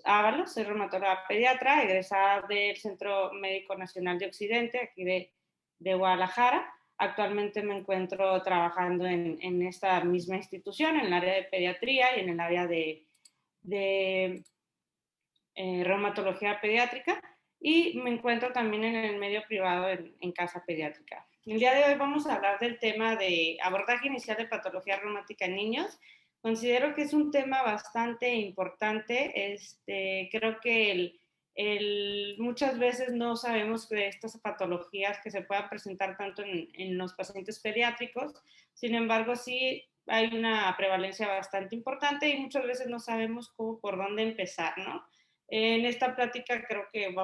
Ábalos, soy reumatóloga pediatra, egresada del Centro Médico Nacional de Occidente, aquí de Guadalajara. Actualmente me encuentro trabajando en esta misma institución, en el área de pediatría y en el área de reumatología pediátrica, y me encuentro también en el medio privado en casa pediátrica. El día de hoy vamos a hablar del tema de abordaje inicial de patología reumática en niños. Considero que es un tema bastante importante. Creo que muchas veces no sabemos de estas patologías que se puedan presentar tanto en los pacientes pediátricos. Sin embargo, sí hay una prevalencia bastante importante y muchas veces no sabemos cómo, por dónde empezar, ¿no? En esta plática creo que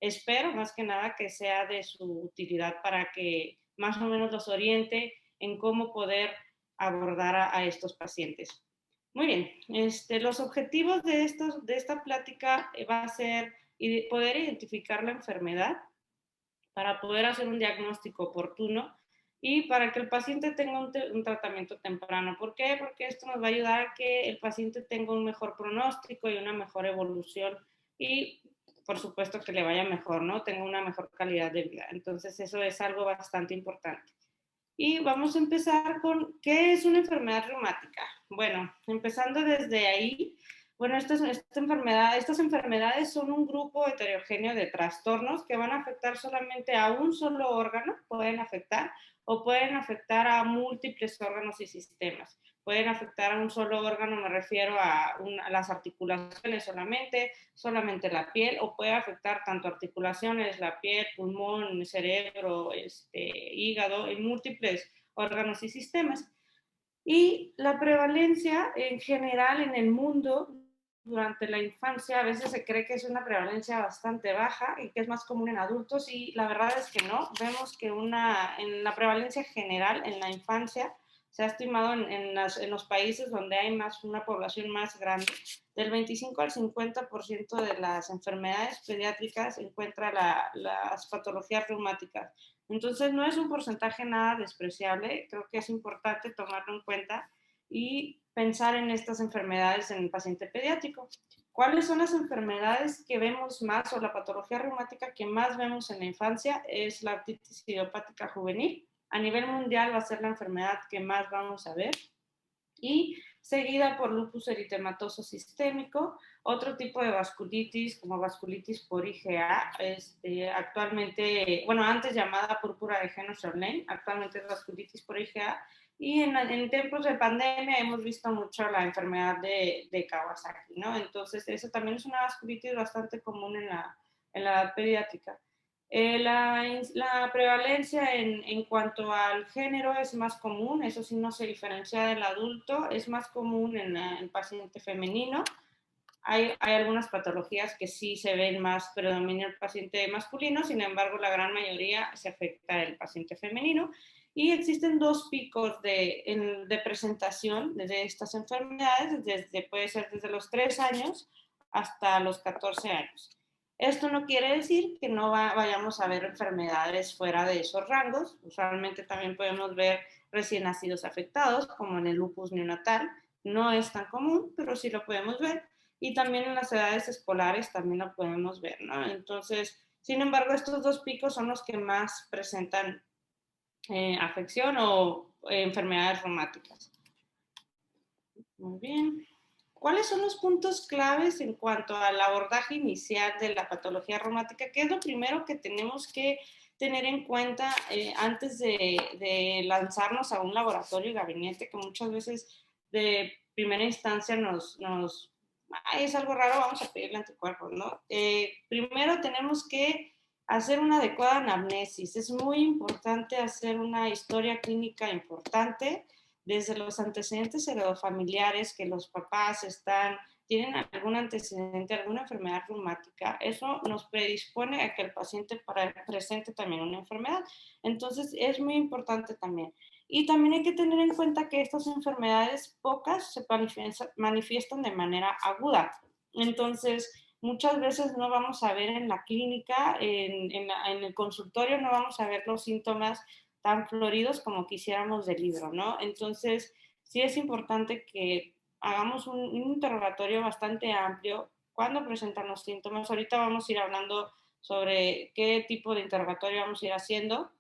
espero más que nada que sea de su utilidad para que más o menos los oriente en cómo poder abordar a estos pacientes. Muy bien, los objetivos de esta plática va a ser poder identificar la enfermedad para poder hacer un diagnóstico oportuno y para que el paciente tenga un tratamiento temprano. ¿Por qué? Porque esto nos va a ayudar a que el paciente tenga un mejor pronóstico y una mejor evolución y, por supuesto, que le vaya mejor, ¿no? Tenga una mejor calidad de vida. Entonces, eso es algo bastante importante. Y vamos a empezar con, ¿qué es una enfermedad reumática? Bueno, empezando desde ahí, bueno, estas enfermedades son un grupo heterogéneo de trastornos que van a afectar solamente a un solo órgano, pueden afectar, o pueden afectar a múltiples órganos y sistemas. Pueden afectar a un solo órgano, me refiero a las articulaciones solamente la piel, o puede afectar tanto articulaciones, la piel, pulmón, cerebro, hígado, en múltiples órganos y sistemas. Y la prevalencia en general en el mundo durante la infancia, a veces se cree que es una prevalencia bastante baja y que es más común en adultos, y la verdad es que no. Vemos que en la prevalencia general en la infancia se ha estimado en los países donde hay una población más grande, del 25 al 50% de las enfermedades pediátricas encuentra las patologías reumáticas. Entonces, no es un porcentaje nada despreciable, creo que es importante tomarlo en cuenta y pensar en estas enfermedades en el paciente pediátrico. ¿Cuáles son las enfermedades que vemos más, o la patología reumática que más vemos en la infancia? Es la artritis idiopática juvenil. A nivel mundial va a ser la enfermedad que más vamos a ver, y seguida por lupus eritematoso sistémico, otro tipo de vasculitis como vasculitis por IgA, actualmente, bueno, antes llamada púrpura de Henoch-Lorraine, actualmente es vasculitis por IgA, y en tiempos de pandemia hemos visto mucho la enfermedad de Kawasaki, ¿no? Entonces, eso también es una vasculitis bastante común en la edad pediátrica. La prevalencia en cuanto al género es más común, eso sí no se diferencia del adulto, es más común en el paciente femenino. Hay algunas patologías que sí se ven más, predomina el paciente masculino, sin embargo la gran mayoría se afecta el paciente femenino. Y existen dos picos de presentación de estas enfermedades, puede ser desde los 3 años hasta los 14 años. Esto no quiere decir que no vayamos a ver enfermedades fuera de esos rangos. Usualmente también podemos ver recién nacidos afectados, como en el lupus neonatal. No es tan común, pero sí lo podemos ver. Y también en las edades escolares también lo podemos ver, ¿no? Entonces, sin embargo, estos dos picos son los que más presentan afección o enfermedades reumáticas. Muy bien. ¿Cuáles son los puntos claves en cuanto al abordaje inicial de la patología reumática? ¿Qué es lo primero que tenemos que tener en cuenta antes de lanzarnos a un laboratorio y gabinete, que muchas veces de primera instancia es algo raro, vamos a pedirle anticuerpos, ¿no? Primero tenemos que hacer una adecuada anamnesis. Es muy importante hacer una historia clínica importante, desde los antecedentes heredofamiliares, que los papás tienen algún antecedente, alguna enfermedad reumática. Eso nos predispone a que el paciente presente también una enfermedad. Entonces, es muy importante también. Y también hay que tener en cuenta que estas enfermedades, pocas, se manifiestan de manera aguda. Entonces, muchas veces no vamos a ver en la clínica, en el consultorio, no vamos a ver los síntomas tan floridos como quisiéramos del libro, ¿no? Entonces, sí es importante que hagamos un interrogatorio bastante amplio cuándo presentan los síntomas. Ahorita vamos a ir hablando sobre qué tipo de interrogatorio vamos a ir haciendo,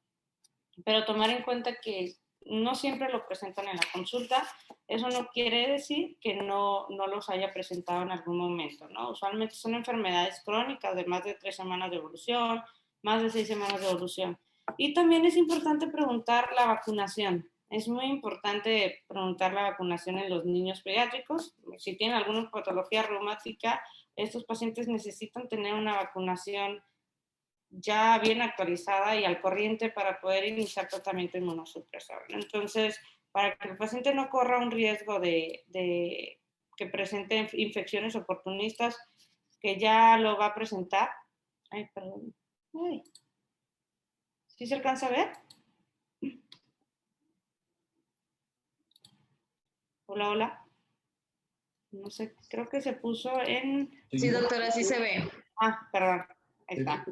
pero tomar en cuenta que no siempre lo presentan en la consulta. Eso no quiere decir que no los haya presentado en algún momento, ¿no? Usualmente son enfermedades crónicas de más de 3 semanas de evolución, más de 6 semanas de evolución. Y también es importante preguntar la vacunación. Es muy importante preguntar la vacunación en los niños pediátricos. Si tienen alguna patología reumática, estos pacientes necesitan tener una vacunación ya bien actualizada y al corriente para poder iniciar tratamiento inmunosupresor. Entonces, para que el paciente no corra un riesgo de que presente infecciones oportunistas, que ya lo va a presentar. Ay, perdón. Ay. ¿Sí se alcanza a ver? Hola, hola. No sé, creo que se puso en... Sí, doctora, sí se ve. Ah, perdón. Ahí está.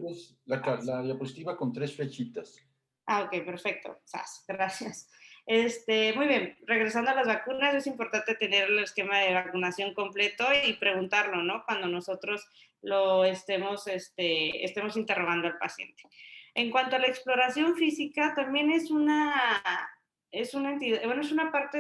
La diapositiva con 3 flechitas. Ah, ok, perfecto. Sas, gracias. Muy bien, regresando a las vacunas, es importante tener el esquema de vacunación completo y preguntarlo, ¿no? Cuando nosotros lo estemos interrogando al paciente. En cuanto a la exploración física, también es una entidad, bueno, es una parte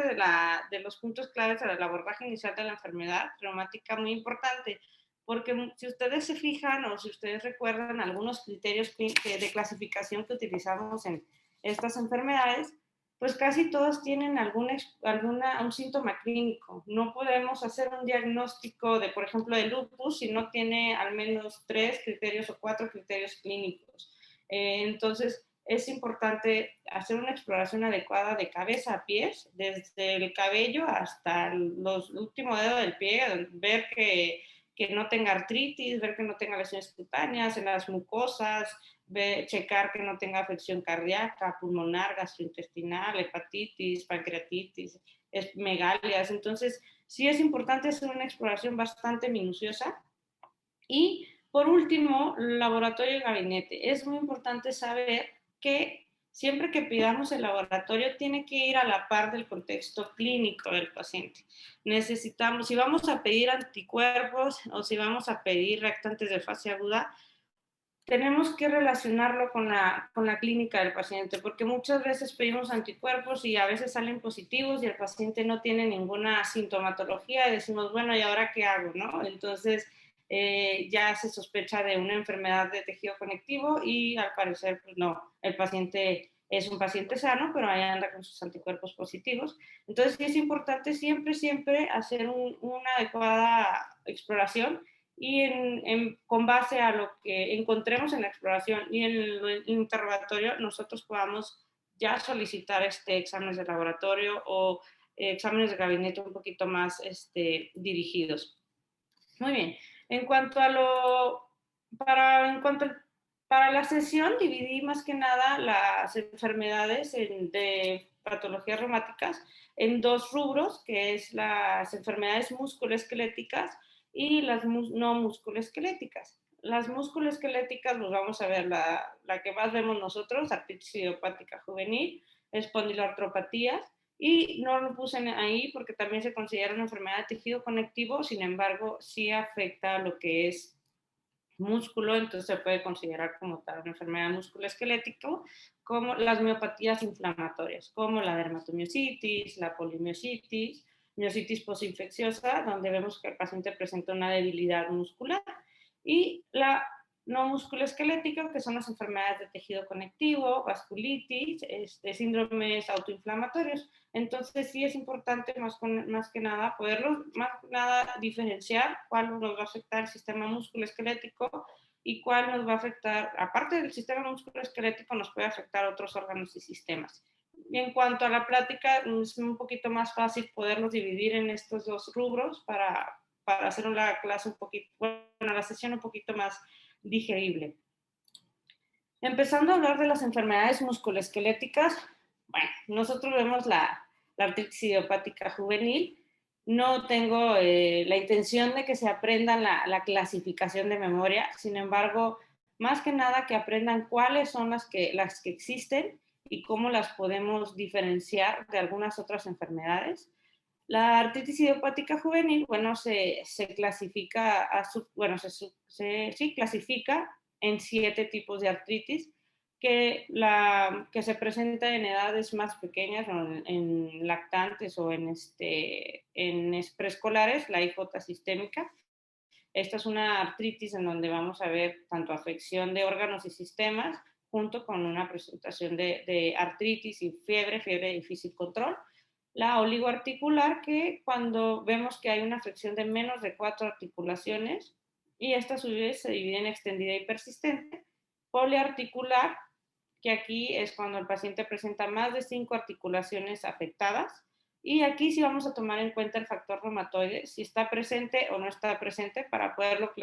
de los puntos claves del abordaje inicial de la enfermedad reumática muy importante, porque si ustedes se fijan o si ustedes recuerdan algunos criterios de clasificación que utilizamos en estas enfermedades, pues casi todos tienen un síntoma clínico. No podemos hacer un diagnóstico de, por ejemplo, de lupus si no tiene al menos 3 criterios o 4 criterios clínicos. Entonces, es importante hacer una exploración adecuada de cabeza a pies, desde el cabello hasta los últimos dedos del pie, ver que no tenga artritis, ver que no tenga lesiones cutáneas en las mucosas, checar que no tenga afección cardíaca, pulmonar, gastrointestinal, hepatitis, pancreatitis, megalias. Entonces, sí es importante hacer una exploración bastante minuciosa. Y por último, laboratorio y gabinete. Es muy importante saber que siempre que pidamos el laboratorio tiene que ir a la par del contexto clínico del paciente. Necesitamos, si vamos a pedir anticuerpos o si vamos a pedir reactantes de fase aguda, tenemos que relacionarlo con la clínica del paciente, porque muchas veces pedimos anticuerpos y a veces salen positivos y el paciente no tiene ninguna sintomatología y decimos, bueno, ¿y ahora qué hago? ¿No? Entonces, ya se sospecha de una enfermedad de tejido conectivo y al parecer, pues no, el paciente es un paciente sano, pero ahí anda con sus anticuerpos positivos. Entonces, sí es importante siempre hacer una adecuada exploración y con base a lo que encontremos en la exploración y en el interrogatorio, nosotros podamos ya solicitar exámenes de laboratorio o exámenes de gabinete un poquito más dirigidos. Muy bien. En cuanto a para la sesión, dividí más que nada las enfermedades de patologías reumáticas en 2 rubros, que es las enfermedades musculoesqueléticas y las no musculoesqueléticas. Las musculoesqueléticas, pues vamos a ver la que más vemos nosotros, artritis idiopática juvenil, espondiloartropatías, y no lo puse ahí porque también se considera una enfermedad de tejido conectivo, sin embargo, sí afecta lo que es músculo, entonces se puede considerar como tal una enfermedad musculoesquelética, como las miopatías inflamatorias, como la dermatomiositis, la polimiositis, miositis postinfecciosa, donde vemos que el paciente presenta una debilidad muscular, y la no musculoesquelética, que son las enfermedades de tejido conectivo, vasculitis, síndromes autoinflamatorios. Entonces sí es importante más que nada poderlos diferenciar cuál nos va a afectar el sistema musculoesquelético y cuál nos va a afectar, aparte del sistema musculoesquelético, nos puede afectar otros órganos y sistemas. Y en cuanto a la plática, es un poquito más fácil poderlos dividir en estos 2 rubros para hacer una clase un poquito, bueno, la sesión un poquito más digerible. Empezando a hablar de las enfermedades musculoesqueléticas, bueno, nosotros vemos la artritis idiopática juvenil. No tengo la intención de que se aprendan la clasificación de memoria, sin embargo, más que nada que aprendan cuáles son las que existen y cómo las podemos diferenciar de algunas otras enfermedades. La artritis idiopática juvenil, bueno, se clasifica, sí, clasifica en 7 tipos de artritis que se presenta en edades más pequeñas, en lactantes o en preescolares, la IJ sistémica. Esta es una artritis en donde vamos a ver tanto afección de órganos y sistemas, junto con una presentación de artritis y fiebre de difícil control. La oligoarticular, que cuando vemos que hay una afección de menos de 4 articulaciones, y esta a su vez se divide en extendida y persistente. Poliarticular, que aquí es cuando el paciente presenta más de 5 articulaciones afectadas. Y aquí sí vamos a tomar en cuenta el factor reumatoide, si está presente o no está presente, para poderlo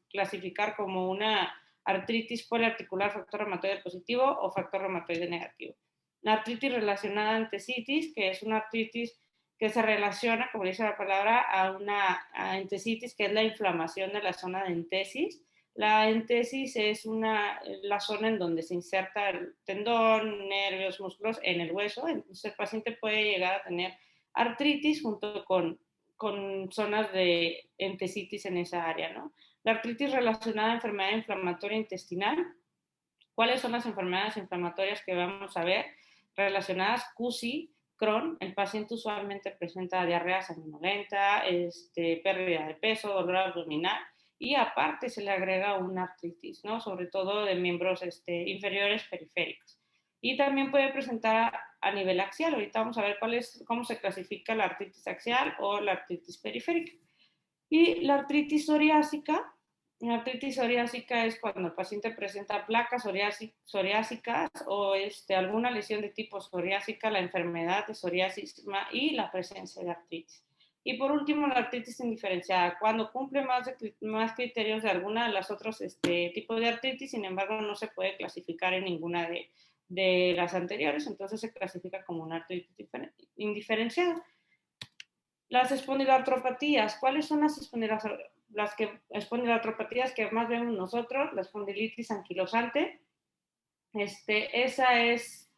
clasificar como una artritis poliarticular factor reumatoide positivo o factor reumatoide negativo. La artritis relacionada a entesitis, que es una artritis que se relaciona, como dice la palabra, a entesitis, que es la inflamación de la zona de entesis. La entesis es la zona en donde se inserta el tendón, nervios, músculos en el hueso. Entonces el paciente puede llegar a tener artritis junto con zonas de entesitis en esa área, ¿no? La artritis relacionada a enfermedad inflamatoria intestinal. ¿Cuáles son las enfermedades inflamatorias que vamos a ver? Relacionadas CUSI, Crohn, el paciente usualmente presenta diarrea sanguinolenta, pérdida de peso, dolor abdominal, y aparte se le agrega una artritis, ¿no? Sobre todo de miembros inferiores periféricos. Y también puede presentar a nivel axial. Ahorita vamos a ver cómo se clasifica la artritis axial o la artritis periférica. Y la artritis psoriásica. La artritis psoriásica es cuando el paciente presenta placas psoriásicas o alguna lesión de tipo psoriásica, la enfermedad de psoriasis y la presencia de artritis. Y por último, la artritis indiferenciada, cuando cumple más criterios de alguna de las otros tipos de artritis, sin embargo, no se puede clasificar en ninguna de las anteriores, entonces se clasifica como una artritis indiferenciada. Las espondiloartropatías, ¿cuáles son las espondiloartropatías que más vemos nosotros? La espondilitis anquilosante, esa es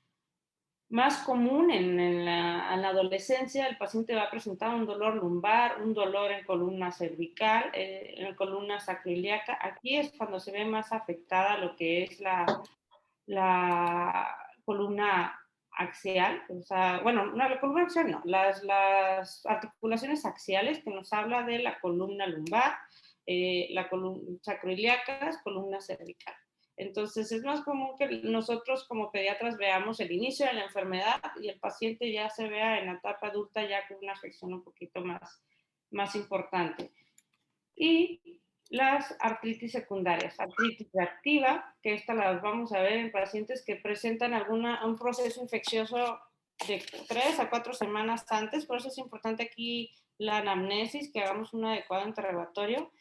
más común en la adolescencia. El paciente va a presentar un dolor lumbar, un dolor en columna cervical, en columna sacroiliaca. Aquí es cuando se ve más afectada lo que es la columna axial, o sea, bueno, no, la columna axial no, las articulaciones axiales, que nos habla de la columna lumbar, la columna sacroiliacas, columna cervical. Entonces es más común que nosotros como pediatras veamos el inicio de la enfermedad y el paciente ya se vea en la etapa adulta ya con una afección un poquito más importante. Y las artritis secundarias, artritis reactiva, que estas las vamos a ver en pacientes que presentan un proceso infeccioso de 3 a 4 semanas antes. Por eso es importante aquí la anamnesis, que hagamos un adecuado interrogatorio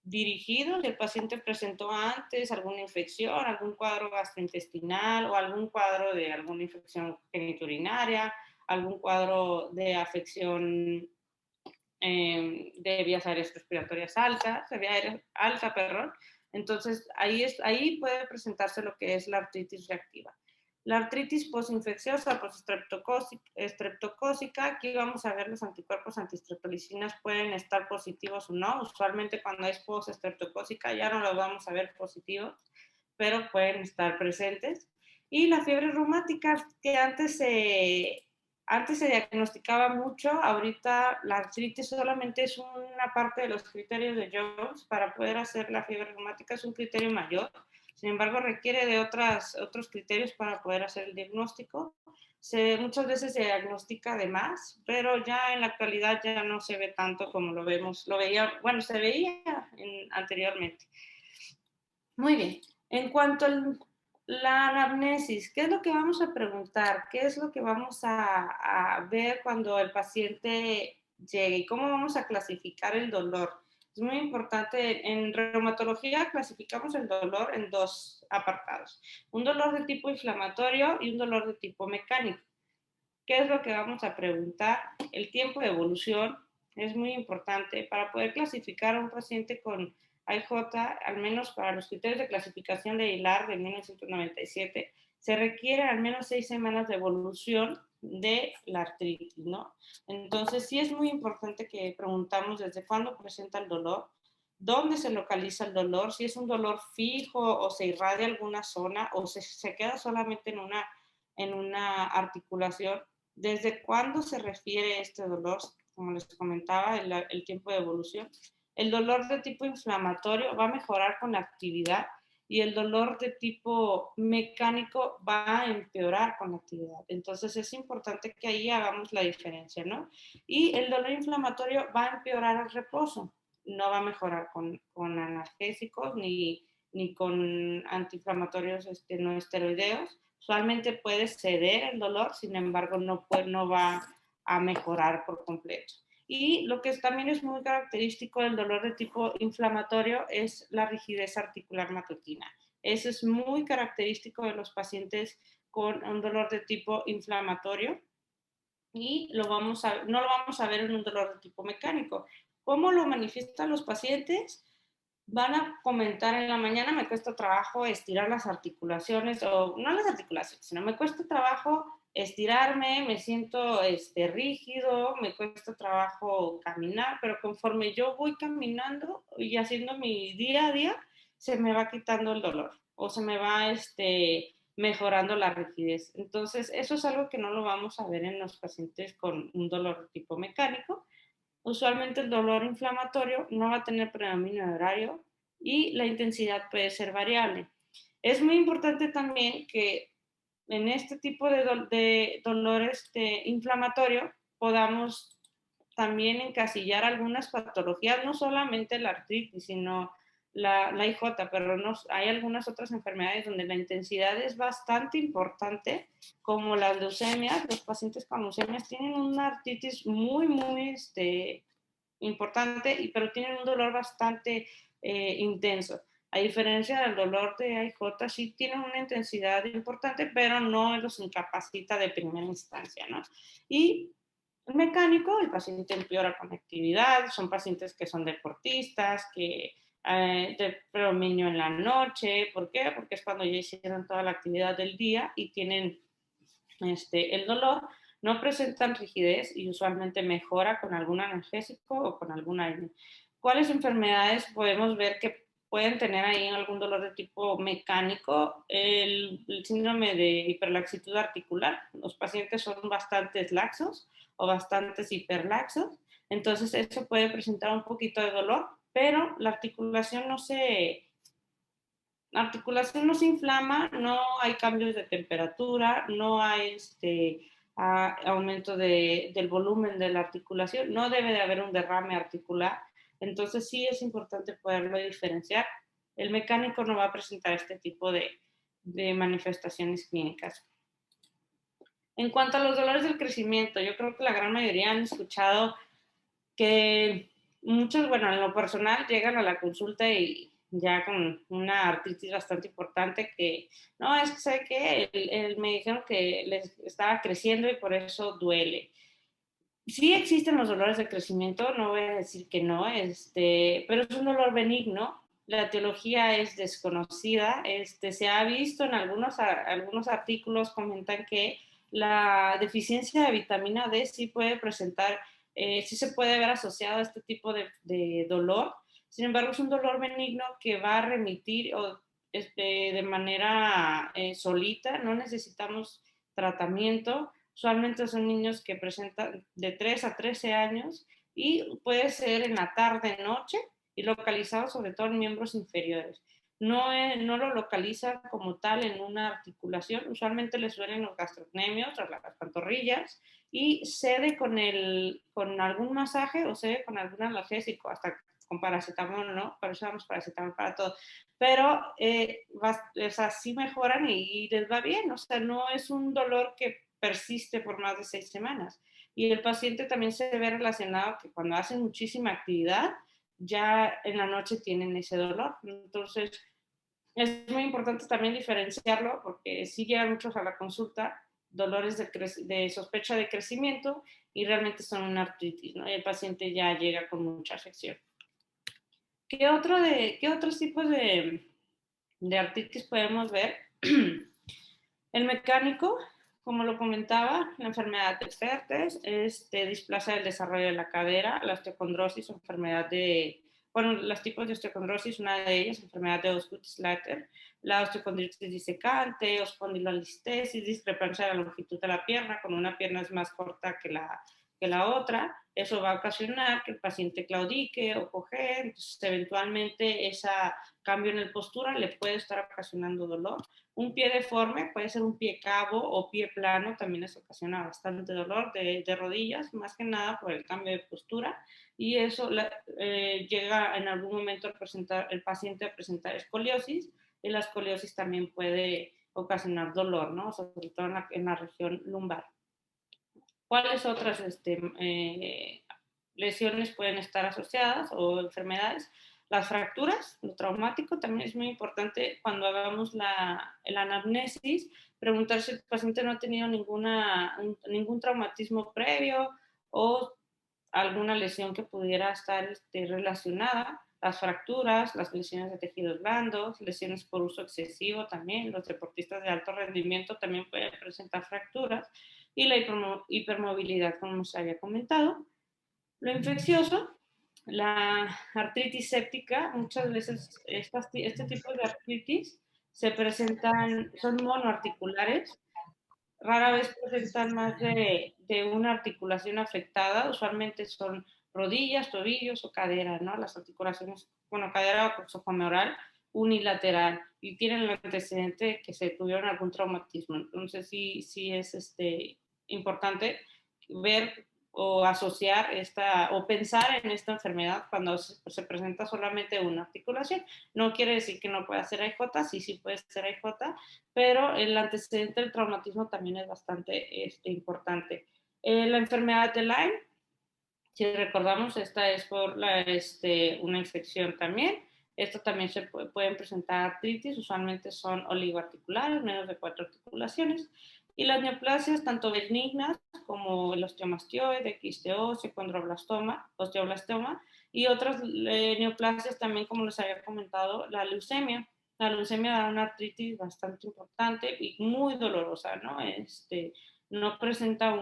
dirigido si el paciente presentó antes alguna infección, algún cuadro gastrointestinal o algún cuadro de alguna infección geniturinaria, algún cuadro de afección de vías aéreas respiratorias alta, perdón. Entonces, ahí puede presentarse lo que es la artritis reactiva. La artritis postinfecciosa, postestreptocócica, aquí vamos a ver los anticuerpos antistreptolicinas pueden estar positivos o no. Usualmente cuando es postestreptocócica ya no los vamos a ver positivos, pero pueden estar presentes. Y la fiebre reumática, que antes se diagnosticaba mucho, ahorita la artritis solamente es una parte de los criterios de Jones para poder hacer la fiebre reumática, es un criterio mayor, sin embargo requiere de otros criterios para poder hacer el diagnóstico. Muchas veces se diagnostica de más, pero ya en la actualidad ya no se ve tanto como se veía anteriormente. Muy bien, en cuanto al la anamnesis, ¿qué es lo que vamos a preguntar? ¿Qué es lo que vamos a ver cuando el paciente llegue? ¿Y cómo vamos a clasificar el dolor? Es muy importante, en reumatología clasificamos el dolor en 2 apartados. Un dolor de tipo inflamatorio y un dolor de tipo mecánico. ¿Qué es lo que vamos a preguntar? El tiempo de evolución es muy importante para poder clasificar a un paciente con AIJ, al menos para los criterios de clasificación de HILAR de 1997, se requiere al menos 6 semanas de evolución de la artritis, ¿no? Entonces, sí es muy importante que preguntamos desde cuándo presenta el dolor, dónde se localiza el dolor, si es un dolor fijo o se irradia alguna zona o se queda solamente en una articulación, desde cuándo se refiere este dolor, como les comentaba, el tiempo de evolución. El dolor de tipo inflamatorio va a mejorar con la actividad y el dolor de tipo mecánico va a empeorar con la actividad. Entonces es importante que ahí hagamos la diferencia, ¿no? Y el dolor inflamatorio va a empeorar al reposo, no va a mejorar con analgésicos ni con antiinflamatorios no esteroideos. Usualmente puede ceder el dolor, sin embargo no va a mejorar por completo. Y lo que también es muy característico del dolor de tipo inflamatorio es la rigidez articular matutina. Eso es muy característico de los pacientes con un dolor de tipo inflamatorio y no lo vamos a ver en un dolor de tipo mecánico. ¿Cómo lo manifiestan los pacientes? Van a comentar en la mañana, me cuesta trabajo estirar las articulaciones, o no las articulaciones, sino me cuesta trabajo estirarme, me siento rígido, me cuesta trabajo caminar, pero conforme yo voy caminando y haciendo mi día a día, se me va quitando el dolor o se me va mejorando la rigidez. Entonces, eso es algo que no lo vamos a ver en los pacientes con un dolor tipo mecánico. Usualmente el dolor inflamatorio no va a tener predominio de horario y la intensidad puede ser variable. Es muy importante también que en este tipo de dolor inflamatorio podamos también encasillar algunas patologías, no solamente la artritis, sino la IJ, pero hay algunas otras enfermedades donde la intensidad es bastante importante, como las leucemias. Los pacientes con leucemias tienen una artritis muy importante, pero tienen un dolor bastante intenso. A diferencia del dolor de IJ, sí tienen una intensidad importante, pero no los incapacita de primera instancia, ¿no? Y el mecánico, el paciente empeora con actividad, son pacientes que son deportistas, que de predominio en la noche. ¿Por qué? Porque es cuando ya hicieron toda la actividad del día y tienen el dolor. No presentan rigidez y usualmente mejora con algún analgésico o con algún aire. ¿Cuáles enfermedades podemos ver que pueden tener ahí algún dolor de tipo mecánico? El síndrome de hiperlaxitud articular. Los pacientes son bastante laxos o bastantes hiperlaxos, entonces eso puede presentar un poquito de dolor, pero la articulación no se inflama, no hay cambios de temperatura, no hay aumento del volumen de la articulación, no debe de haber un derrame articular. Entonces sí es importante poderlo diferenciar. El mecánico no va a presentar este tipo de manifestaciones clínicas. En cuanto a los dolores del crecimiento, yo creo que la gran mayoría han escuchado que muchos, bueno, en lo personal llegan a la consulta y ya con una artritis bastante importante que, no, es que sé que me dijeron que les estaba creciendo y por eso duele. Sí existen los dolores de crecimiento, no voy a decir que no, pero es un dolor benigno. La etiología es desconocida. Se ha visto en algunos artículos, comentan que la deficiencia de vitamina D sí puede presentar, sí se puede ver asociado a este tipo de dolor. Sin embargo, es un dolor benigno que va a remitir de manera solita, no necesitamos tratamiento. Usualmente son niños que presentan de 3 a 13 años y puede ser en la tarde, noche y localizado sobre todo en miembros inferiores. No lo localiza como tal en una articulación, usualmente les duelen los gastrocnemios, las pantorrillas y cede con algún masaje o cede con algún analgésico, hasta con paracetamol, ¿no? Por eso damos paracetamol para todo. Pero o sea, sí mejoran y les va bien, o sea, no es un dolor que persiste por más de 6 semanas. Y el paciente también se ve relacionado que cuando hacen muchísima actividad, ya en la noche tienen ese dolor. Entonces, es muy importante también diferenciarlo porque sí llegan muchos a la consulta dolores de sospecha de crecimiento y realmente son una artritis, ¿no? Y el paciente ya llega con mucha afección. ¿Qué otros tipos de artritis podemos ver? El mecánico, como lo comentaba, la enfermedad de Exertes, displaza el desarrollo de la cadera, la osteocondrosis, enfermedad de, bueno, los tipos de osteocondrosis, una de ellas, enfermedad de Osgood-Schlatter, la osteocondritis disecante, espondilolistesis, discrepancia de la longitud de la pierna, con una pierna es más corta que la otra, eso va a ocasionar que el paciente claudique o cojee, entonces eventualmente ese cambio en la postura le puede estar ocasionando dolor. Un pie deforme puede ser un pie cabo o pie plano, también les ocasiona bastante dolor de rodillas, más que nada por el cambio de postura, y eso llega en algún momento el paciente a presentar escoliosis, y la escoliosis también puede ocasionar dolor, ¿no? Sobre todo en la región lumbar. ¿Cuáles otras lesiones pueden estar asociadas o enfermedades? Las fracturas, lo traumático también es muy importante cuando hagamos el anamnesis, preguntar si el paciente no ha tenido ningún traumatismo previo o alguna lesión que pudiera estar relacionada. Las fracturas, las lesiones de tejidos blandos, lesiones por uso excesivo también. Los deportistas de alto rendimiento también pueden presentar fracturas y la hipermovilidad, como se había comentado. Lo infeccioso, la artritis séptica, muchas veces este tipo de artritis se presentan, son monoarticulares, rara vez presentan más de una articulación afectada, usualmente son rodillas, tobillos o cadera, ¿no? Las articulaciones, bueno, cadera o coxofemoral unilateral y tienen el antecedente de que se tuvieron algún traumatismo. Entonces sí es importante ver o asociar o pensar en esta enfermedad cuando se presenta solamente una articulación. No quiere decir que no pueda ser AJ, sí puede ser AJ, pero el antecedente del traumatismo también es bastante importante. La enfermedad de Lyme, si recordamos, esta es por una infección también. Esto también pueden presentar artritis, usualmente son oligoarticulares, menos de 4 articulaciones. Y las neoplasias, tanto benignas como el osteomastioide, quiste óseo, condroblastoma, osteoblastoma, y otras neoplasias también, como les había comentado, la leucemia. La leucemia da una artritis bastante importante y muy dolorosa, ¿no? No presenta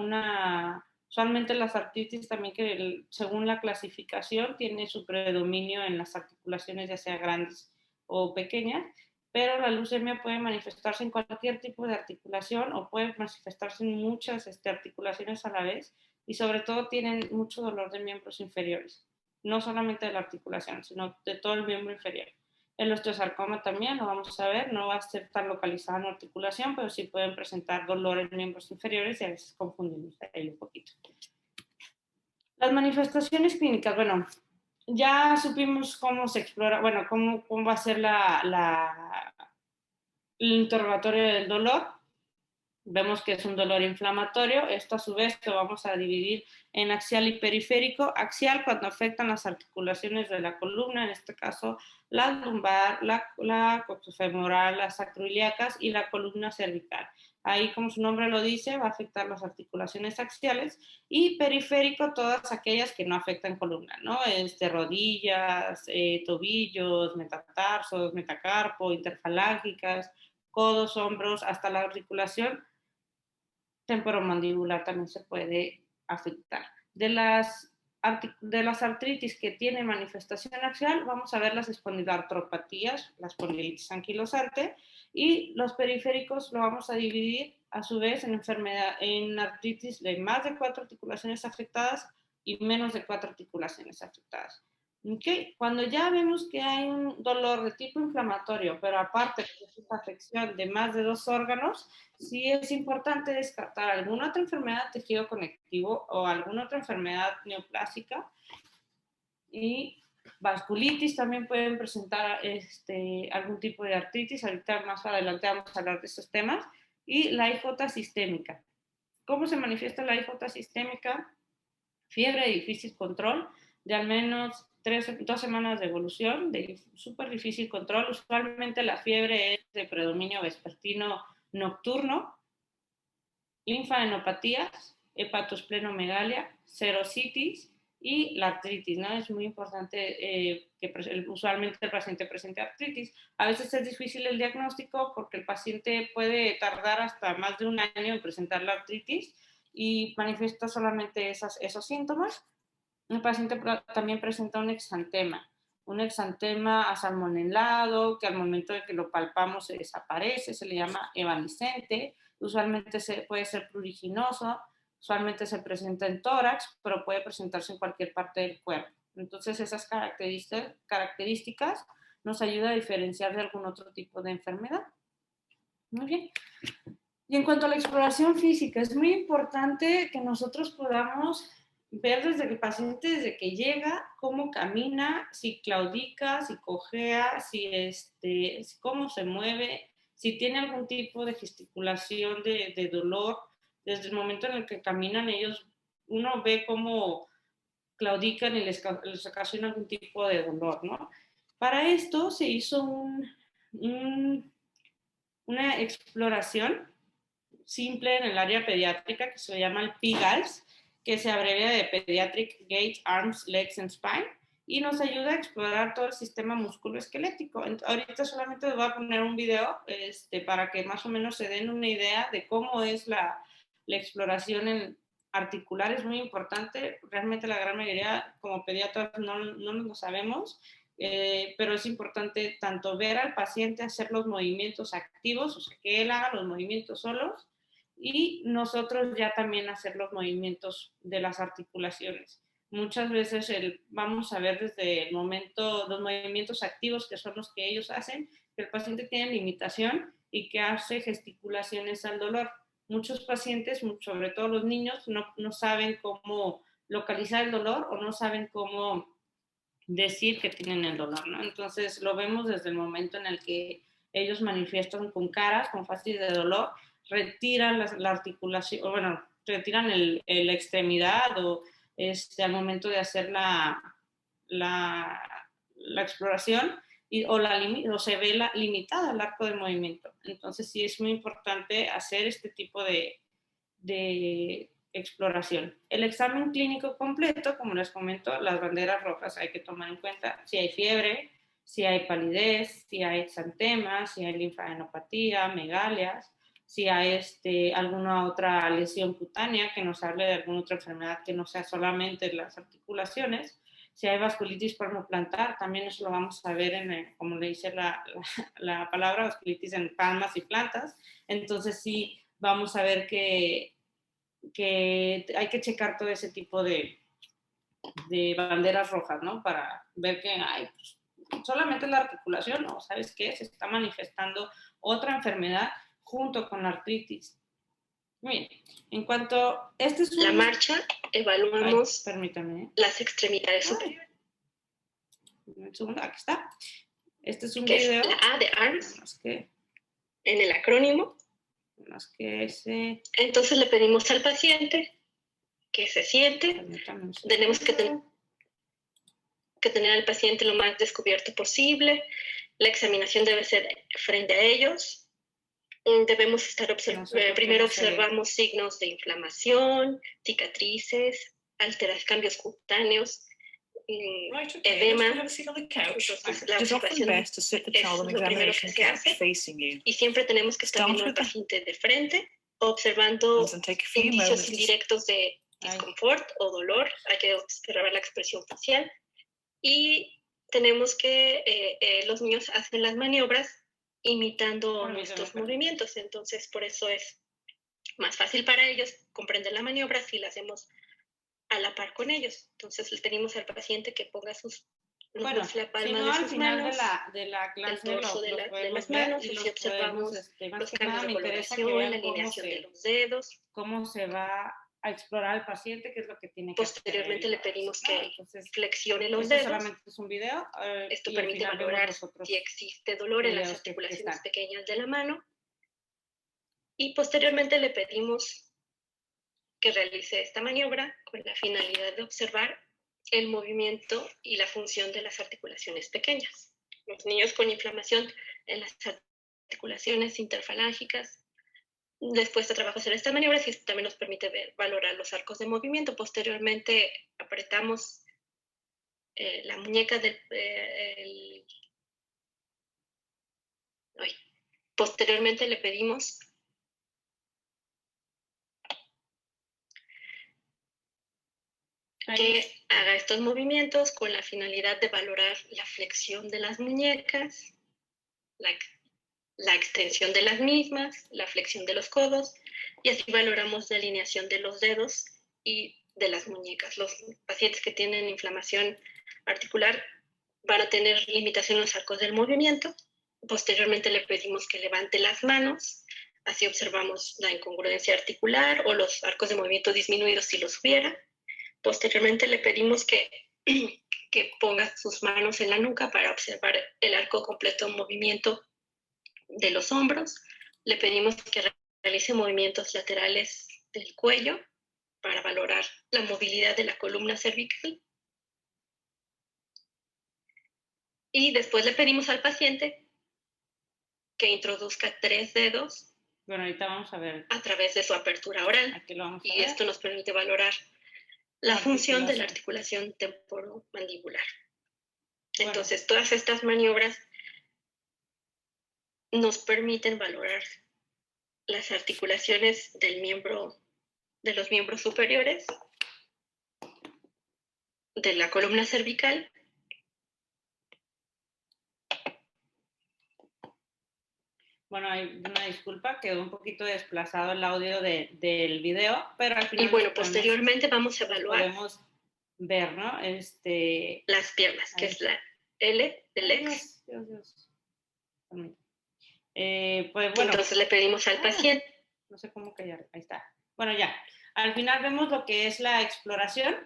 usualmente las artritis también que según la clasificación tiene su predominio en las articulaciones ya sea grandes o pequeñas, pero la leucemia puede manifestarse en cualquier tipo de articulación o puede manifestarse en muchas articulaciones a la vez y sobre todo tienen mucho dolor de miembros inferiores, no solamente de la articulación, sino de todo el miembro inferior. El osteosarcoma también, lo vamos a ver, no va a ser tan localizado en la articulación, pero sí pueden presentar dolor en miembros inferiores y a veces confundimos ahí un poquito. Las manifestaciones clínicas, bueno, ya supimos cómo se explora, bueno, cómo va a ser el interrogatorio del dolor. Vemos que es un dolor inflamatorio. Esto a su vez lo vamos a dividir en axial y periférico. Axial cuando afectan las articulaciones de la columna, en este caso la lumbar, la coxofemoral, las sacroiliacas y la columna cervical. Ahí, como su nombre lo dice, va a afectar las articulaciones axiales y periférico todas aquellas que no afectan columna, ¿no? Rodillas, tobillos, metatarsos, metacarpo, interfalángicas, codos, hombros, hasta la articulación temporomandibular también se puede afectar. De las artritis que tienen manifestación axial, vamos a ver las espondilartropatías, la espondilitis anquilosante, y los periféricos lo vamos a dividir a su vez en artritis de más de 4 articulaciones afectadas y menos de 4 articulaciones afectadas. Okay. Cuando ya vemos que hay un dolor de tipo inflamatorio, pero aparte de esta afección de más de 2 órganos, sí es importante descartar alguna otra enfermedad de tejido conectivo o alguna otra enfermedad neoplásica. Y vasculitis también pueden presentar algún tipo de artritis. Ahorita más adelante vamos a hablar de estos temas. Y la IJ sistémica. ¿Cómo se manifiesta la IJ sistémica? Fiebre de difícil control, de al menos 2 semanas de evolución, de súper difícil control. Usualmente la fiebre es de predominio vespertino nocturno, linfadenopatía, hepatosplenomegalia, serositis y la artritis, ¿no? Es muy importante que usualmente el paciente presente artritis. A veces es difícil el diagnóstico porque el paciente puede tardar hasta más de un año en presentar la artritis y manifiesta solamente esos síntomas. El paciente también presenta un exantema asalmonelado, que al momento de que lo palpamos se desaparece, se le llama evanescente, usualmente puede ser pruriginoso, usualmente se presenta en tórax, pero puede presentarse en cualquier parte del cuerpo. Entonces esas características nos ayudan a diferenciar de algún otro tipo de enfermedad. Muy bien. Y en cuanto a la exploración física, es muy importante que nosotros podamos ver desde el paciente, desde que llega, cómo camina, si claudica, si cojea, cómo se mueve, si tiene algún tipo de gesticulación de dolor. Desde el momento en el que caminan, uno ve cómo claudican y les ocasiona algún tipo de dolor, ¿no? Para esto se hizo una exploración simple en el área pediátrica que se llama el PGALS, que se abrevia de Pediatric Gait, Arms, Legs and Spine, y nos ayuda a explorar todo el sistema musculoesquelético. Ahorita solamente les voy a poner un video para que más o menos se den una idea de cómo es la exploración articular. Es muy importante, realmente la gran mayoría como pediatras no lo sabemos, pero es importante tanto ver al paciente hacer los movimientos activos, o sea, que él haga los movimientos solos, y nosotros ya también hacer los movimientos de las articulaciones. Muchas veces vamos a ver desde el momento los movimientos activos, que son los que ellos hacen, que el paciente tiene limitación y que hace gesticulaciones al dolor. Muchos pacientes, sobre todo los niños, no saben cómo localizar el dolor o no saben cómo decir que tienen el dolor, ¿no? Entonces lo vemos desde el momento en el que ellos manifiestan con caras, con fases de dolor, retiran la articulación, o bueno, retiran la extremidad o al momento de hacer la exploración o se ve limitada el arco de movimiento. Entonces sí es muy importante hacer este tipo de exploración. El examen clínico completo, como les comento, las banderas rojas hay que tomar en cuenta si hay fiebre, si hay palidez, si hay exantema, si hay linfadenopatía, megalias, si hay alguna otra lesión cutánea que nos hable de alguna otra enfermedad que no sea solamente las articulaciones, si hay vasculitis palmoplantar, también eso lo vamos a ver como le dice la palabra, vasculitis en palmas y plantas. Entonces sí vamos a ver que hay que checar todo ese tipo de banderas rojas, ¿no? Para ver que pues, solamente la articulación, ¿no? ¿Sabes qué? Se está manifestando otra enfermedad junto con la artritis. Bien, en cuanto... La marcha, evaluamos permítame. Las extremidades superiores. Un segundo, aquí está. Este es un que video. Es la A de ARMS, más que, en el acrónimo. Más que ese... Entonces le pedimos al paciente que se siente. Tenemos que tener al paciente lo más descubierto posible. La examinación debe ser frente a ellos. Debemos estar primero observamos signos de inflamación, cicatrices, cambios cutáneos, edema. Entonces, la observación es lo primero que se hace. Y siempre tenemos que estar viendo al paciente de frente, observando indicios indirectos de disconfort o dolor. Hay que observar la expresión facial. Y tenemos que, los niños hacen las maniobras imitando nuestros movimientos. Entonces, por eso es más fácil para ellos comprender la maniobra si la hacemos a la par con ellos. Entonces, le pedimos al paciente que ponga la palma de sus manos, de la clase, el dorso de las manos, y si observamos los cambios de coloración, la alineación de los dedos. Cómo se va a explorar al paciente, qué es lo que tiene que hacer. Posteriormente le pedimos que flexione los dedos. Solamente es un video. Esto permite valorar si existe dolor en las articulaciones pequeñas de la mano. Y posteriormente le pedimos que realice esta maniobra con la finalidad de observar el movimiento y la función de las articulaciones pequeñas. Los niños con inflamación en las articulaciones interfalángicas Después de trabajo hacer estas maniobras y esto también nos permite valorar los arcos de movimiento. Posteriormente apretamos la muñeca posteriormente le pedimos que haga estos movimientos con la finalidad de valorar la flexión de las muñecas, la extensión de las mismas, la flexión de los codos, y así valoramos la alineación de los dedos y de las muñecas. Los pacientes que tienen inflamación articular van a tener limitación en los arcos del movimiento. Posteriormente le pedimos que levante las manos, así observamos la incongruencia articular o los arcos de movimiento disminuidos si los hubiera. Posteriormente le pedimos que ponga sus manos en la nuca para observar el arco completo en movimiento de los hombros. Le pedimos que realice movimientos laterales del cuello para valorar la movilidad de la columna cervical. Y después le pedimos al paciente que introduzca 3 dedos. Bueno, ahorita vamos a ver. A través de su apertura oral. Aquí lo vamos a y ver. Esto nos permite valorar la función de la articulación temporomandibular. Bueno. Entonces, todas estas maniobras nos permiten valorar las articulaciones de los miembros superiores, de la columna cervical, bueno, hay una disculpa, quedó un poquito desplazado el audio del video, pero al final... Y bueno, posteriormente vamos a evaluar... Podemos ver, ¿no? Las piernas, que es la L del ex. Dios. Pues bueno. Entonces le pedimos al paciente... No sé cómo callar, ahí está. Bueno, ya. Al final vemos lo que es la exploración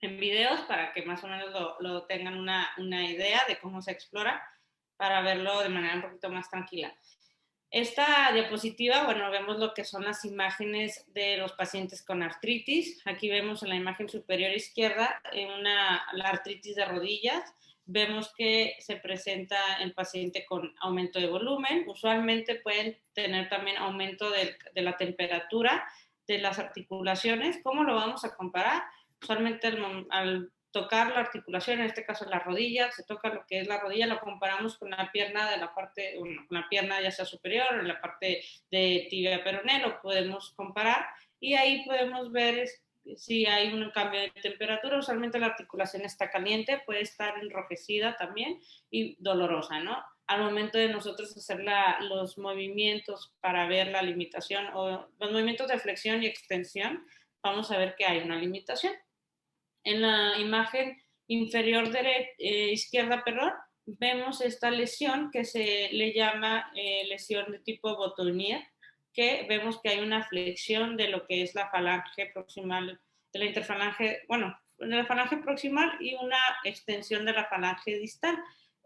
en videos para que más o menos lo tengan una idea de cómo se explora, para verlo de manera un poquito más tranquila. Esta diapositiva, bueno, vemos lo que son las imágenes de los pacientes con artritis. Aquí vemos en la imagen superior izquierda la artritis de rodillas. Vemos que se presenta el paciente con aumento de volumen. Usualmente pueden tener también aumento de la temperatura de las articulaciones. ¿Cómo lo vamos a comparar? Usualmente al tocar la articulación, en este caso la rodilla, se toca lo que es la rodilla, lo comparamos con la pierna de la parte, con la pierna ya sea superior o la parte de tibia peroné, lo podemos comparar y ahí podemos ver si hay un cambio de temperatura. Usualmente la articulación está caliente, puede estar enrojecida también y dolorosa, ¿no? Al momento de nosotros hacer los movimientos para ver la limitación o los movimientos de flexión y extensión, vamos a ver que hay una limitación. En la imagen inferior izquierda, vemos esta lesión que se le llama lesión de tipo Botonier, que vemos que hay una flexión de lo que es la falange proximal, de la interfalange, bueno, de la falange proximal y una extensión de la falange distal.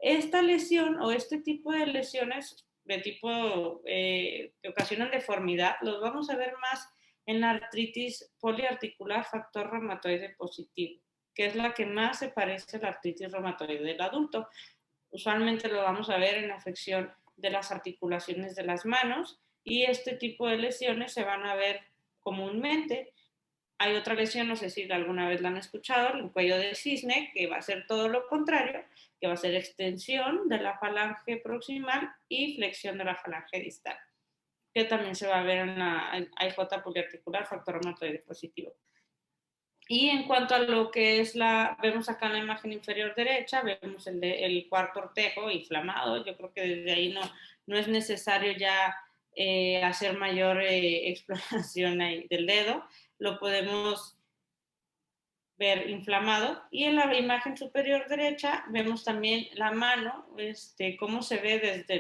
Esta lesión o este tipo de lesiones de tipo que ocasionan deformidad, los vamos a ver más en la artritis poliarticular factor reumatoide positivo, que es la que más se parece a la artritis reumatoide del adulto. Usualmente lo vamos a ver en la afección de las articulaciones de las manos y este tipo de lesiones se van a ver comúnmente. Hay otra lesión, no sé si alguna vez la han escuchado, el cuello de cisne, que va a ser todo lo contrario, que va a ser extensión de la falange proximal y flexión de la falange distal, que también se va a ver en la IJ poliarticular factor reumatoide positivo. Y en cuanto a lo que es vemos acá en la imagen inferior derecha, vemos el cuarto ortejo inflamado. Yo creo que desde ahí no es necesario ya hacer mayor exploración ahí del dedo. Lo podemos ver inflamado. Y en la imagen superior derecha vemos también la mano, cómo se ve desde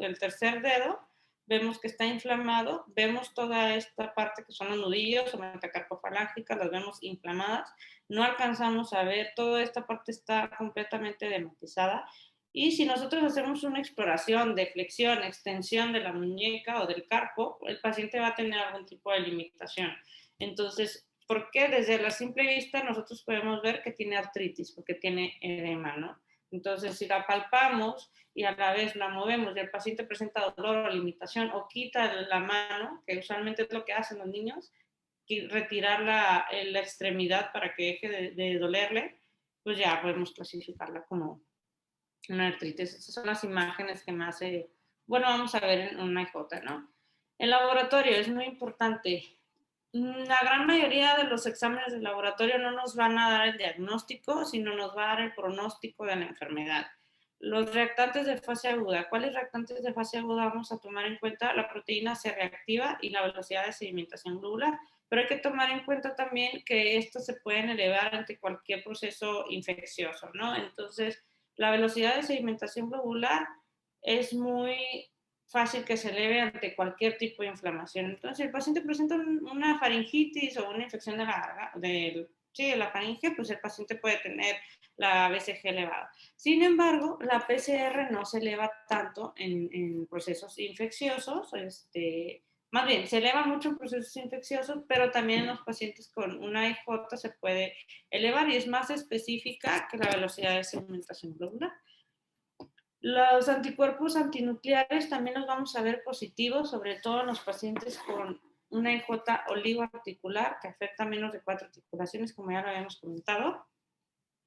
el tercer dedo. Vemos que está inflamado, vemos toda esta parte que son los nudillos o metacarpofalángicas, las vemos inflamadas, no alcanzamos a ver, toda esta parte está completamente dematizada. Y si nosotros hacemos una exploración de flexión, extensión de la muñeca o del carpo, el paciente va a tener algún tipo de limitación. Entonces, ¿por qué? Desde la simple vista nosotros podemos ver que tiene artritis, porque tiene edema, ¿no? Entonces, si la palpamos y a la vez la movemos y el paciente presenta dolor o limitación o quita la mano, que usualmente es lo que hacen los niños, y retirar la extremidad para que deje de dolerle, pues ya podemos clasificarla como una artritis. Esas son las imágenes que más, bueno, vamos a ver en una IJ, ¿no? El laboratorio es muy importante. La gran mayoría de los exámenes de laboratorio no nos van a dar el diagnóstico, sino nos va a dar el pronóstico de la enfermedad. Los reactantes de fase aguda. ¿Cuáles reactantes de fase aguda vamos a tomar en cuenta? La proteína C reactiva y la velocidad de sedimentación globular. Pero hay que tomar en cuenta también que estos se pueden elevar ante cualquier proceso infeccioso, ¿no? Entonces, la velocidad de sedimentación globular es muy fácil que se eleve ante cualquier tipo de inflamación. Entonces, el paciente presenta una faringitis o una infección de la faringe, pues el paciente puede tener la BCG elevada. Sin embargo, la PCR no se eleva tanto en procesos infecciosos, más bien, se eleva mucho en procesos infecciosos, pero también en los pacientes con una IJ se puede elevar y es más específica que la velocidad de sedimentación globular. Los anticuerpos antinucleares también los vamos a ver positivos, sobre todo en los pacientes con una IJ oligoarticular que afecta a menos de 4 articulaciones, como ya lo habíamos comentado,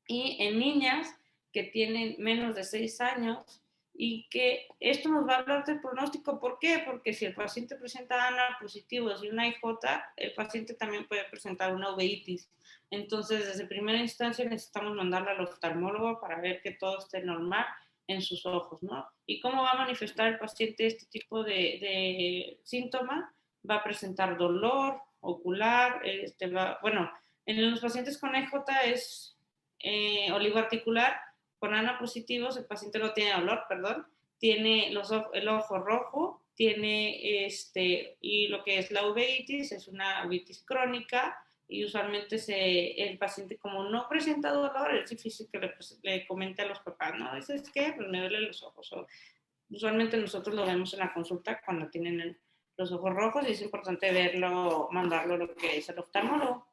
y en niñas que tienen menos de 6 años, y que esto nos va a hablar del pronóstico. ¿Por qué? Porque si el paciente presenta ANA positivos y una IJ, el paciente también puede presentar una uveitis. Entonces, desde primera instancia necesitamos mandarla al oftalmólogo para ver que todo esté normal en sus ojos, ¿no? ¿Y cómo va a manifestar el paciente este tipo de síntoma? Va a presentar dolor ocular, bueno, en los pacientes con EJ es oligoarticular, con ANA positivos, el paciente no tiene dolor, perdón, tiene el ojo rojo, tiene y lo que es la uveitis, es una uveitis crónica, y usualmente el paciente, como no presenta dolor, es difícil que le comente a los papás, ¿no? ¿Es que pues me duelen los ojos. Usualmente nosotros lo vemos en la consulta cuando tienen los ojos rojos, y es importante verlo, mandarlo lo que es el oftalmólogo.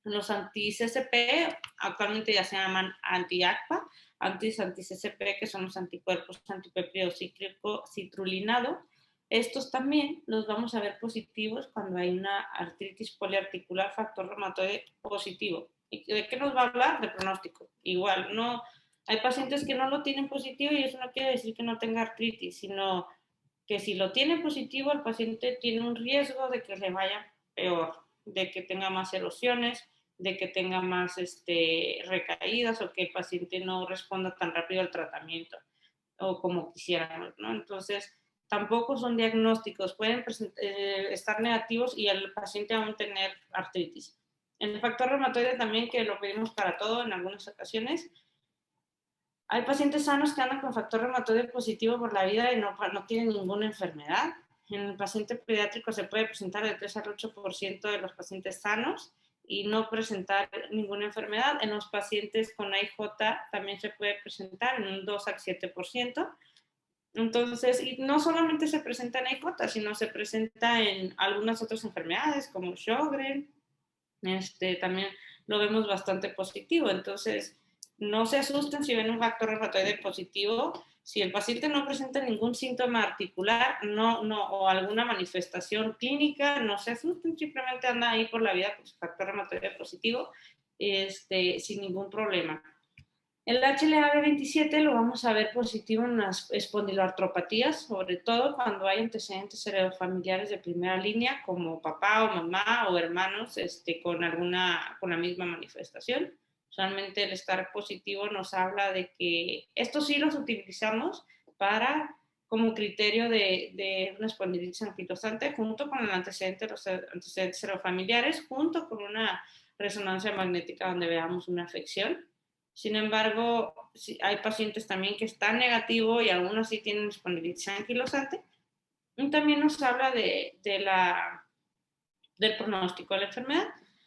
Los anti-CCP actualmente ya se llaman anti-ACPA, anti-CCP, que son los anticuerpos antipéptido cíclico citrulinado. Estos también los vamos a ver positivos cuando hay una artritis poliarticular factor reumatoide positivo. ¿Y de qué nos va a hablar? De pronóstico. Igual, no, hay pacientes que no lo tienen positivo y eso no quiere decir que no tenga artritis, sino que si lo tiene positivo, el paciente tiene un riesgo de que le vaya peor, de que tenga más erosiones, de que tenga más recaídas, o que el paciente no responda tan rápido al tratamiento o como quisiéramos, ¿no? Entonces, tampoco son diagnósticos, pueden estar negativos y el paciente aún tener artritis. El factor reumatoide también, que lo pedimos para todo en algunas ocasiones. Hay pacientes sanos que andan con factor reumatoide positivo por la vida y no tienen ninguna enfermedad. En el paciente pediátrico se puede presentar del 3 al 8% de los pacientes sanos y no presentar ninguna enfermedad. En los pacientes con AIJ también se puede presentar en un 2 al 7%. Entonces, y no solamente se presenta en AIJ, sino se presenta en algunas otras enfermedades como Sjögren. También lo vemos bastante positivo. Entonces, no se asusten si ven un factor reumatoide positivo. Si el paciente no presenta ningún síntoma articular o alguna manifestación clínica, no se asusten, simplemente anda ahí por la vida con su factor reumatoide positivo sin ningún problema. El HLA-B27 lo vamos a ver positivo en las espondiloartropatías, sobre todo cuando hay antecedentes heredofamiliares de primera línea, como papá o mamá o hermanos con la misma manifestación. Usualmente el estar positivo nos habla de que estos sí los utilizamos como criterio de una espondilitis anquilosante, junto con el antecedente de los antecedentes heredofamiliares, junto con una resonancia magnética donde veamos una afección. Sin embargo, hay pacientes también que están negativos y aún así tienen espondilitis anquilosante. Y también nos habla del pronóstico de la enfermedad.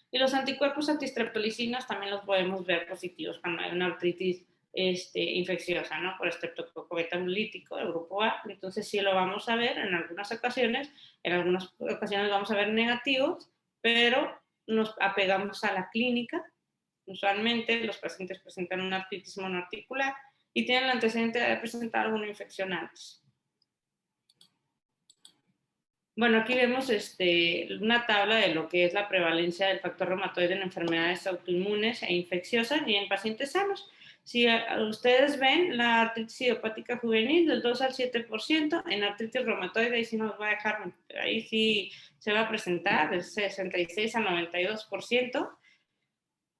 Y los anticuerpos antistreptolicinas también los podemos ver positivos cuando hay una artritis infecciosa, ¿no? Por estreptococo beta hemolítico del grupo A. Entonces sí lo vamos a ver en algunas ocasiones vamos a ver negativos, pero nos apegamos a la clínica. Usualmente los pacientes presentan una artritis monoarticular y tiene el antecedente de presentar alguna infección antes. Bueno, aquí vemos una tabla de lo que es la prevalencia del factor reumatoide en enfermedades autoinmunes e infecciosas y en pacientes sanos. Si ustedes ven, la artritis idiopática juvenil del 2 al 7%, en artritis reumatoide ahí sí nos va a dejar, ahí sí se va a presentar del 66 al 92%.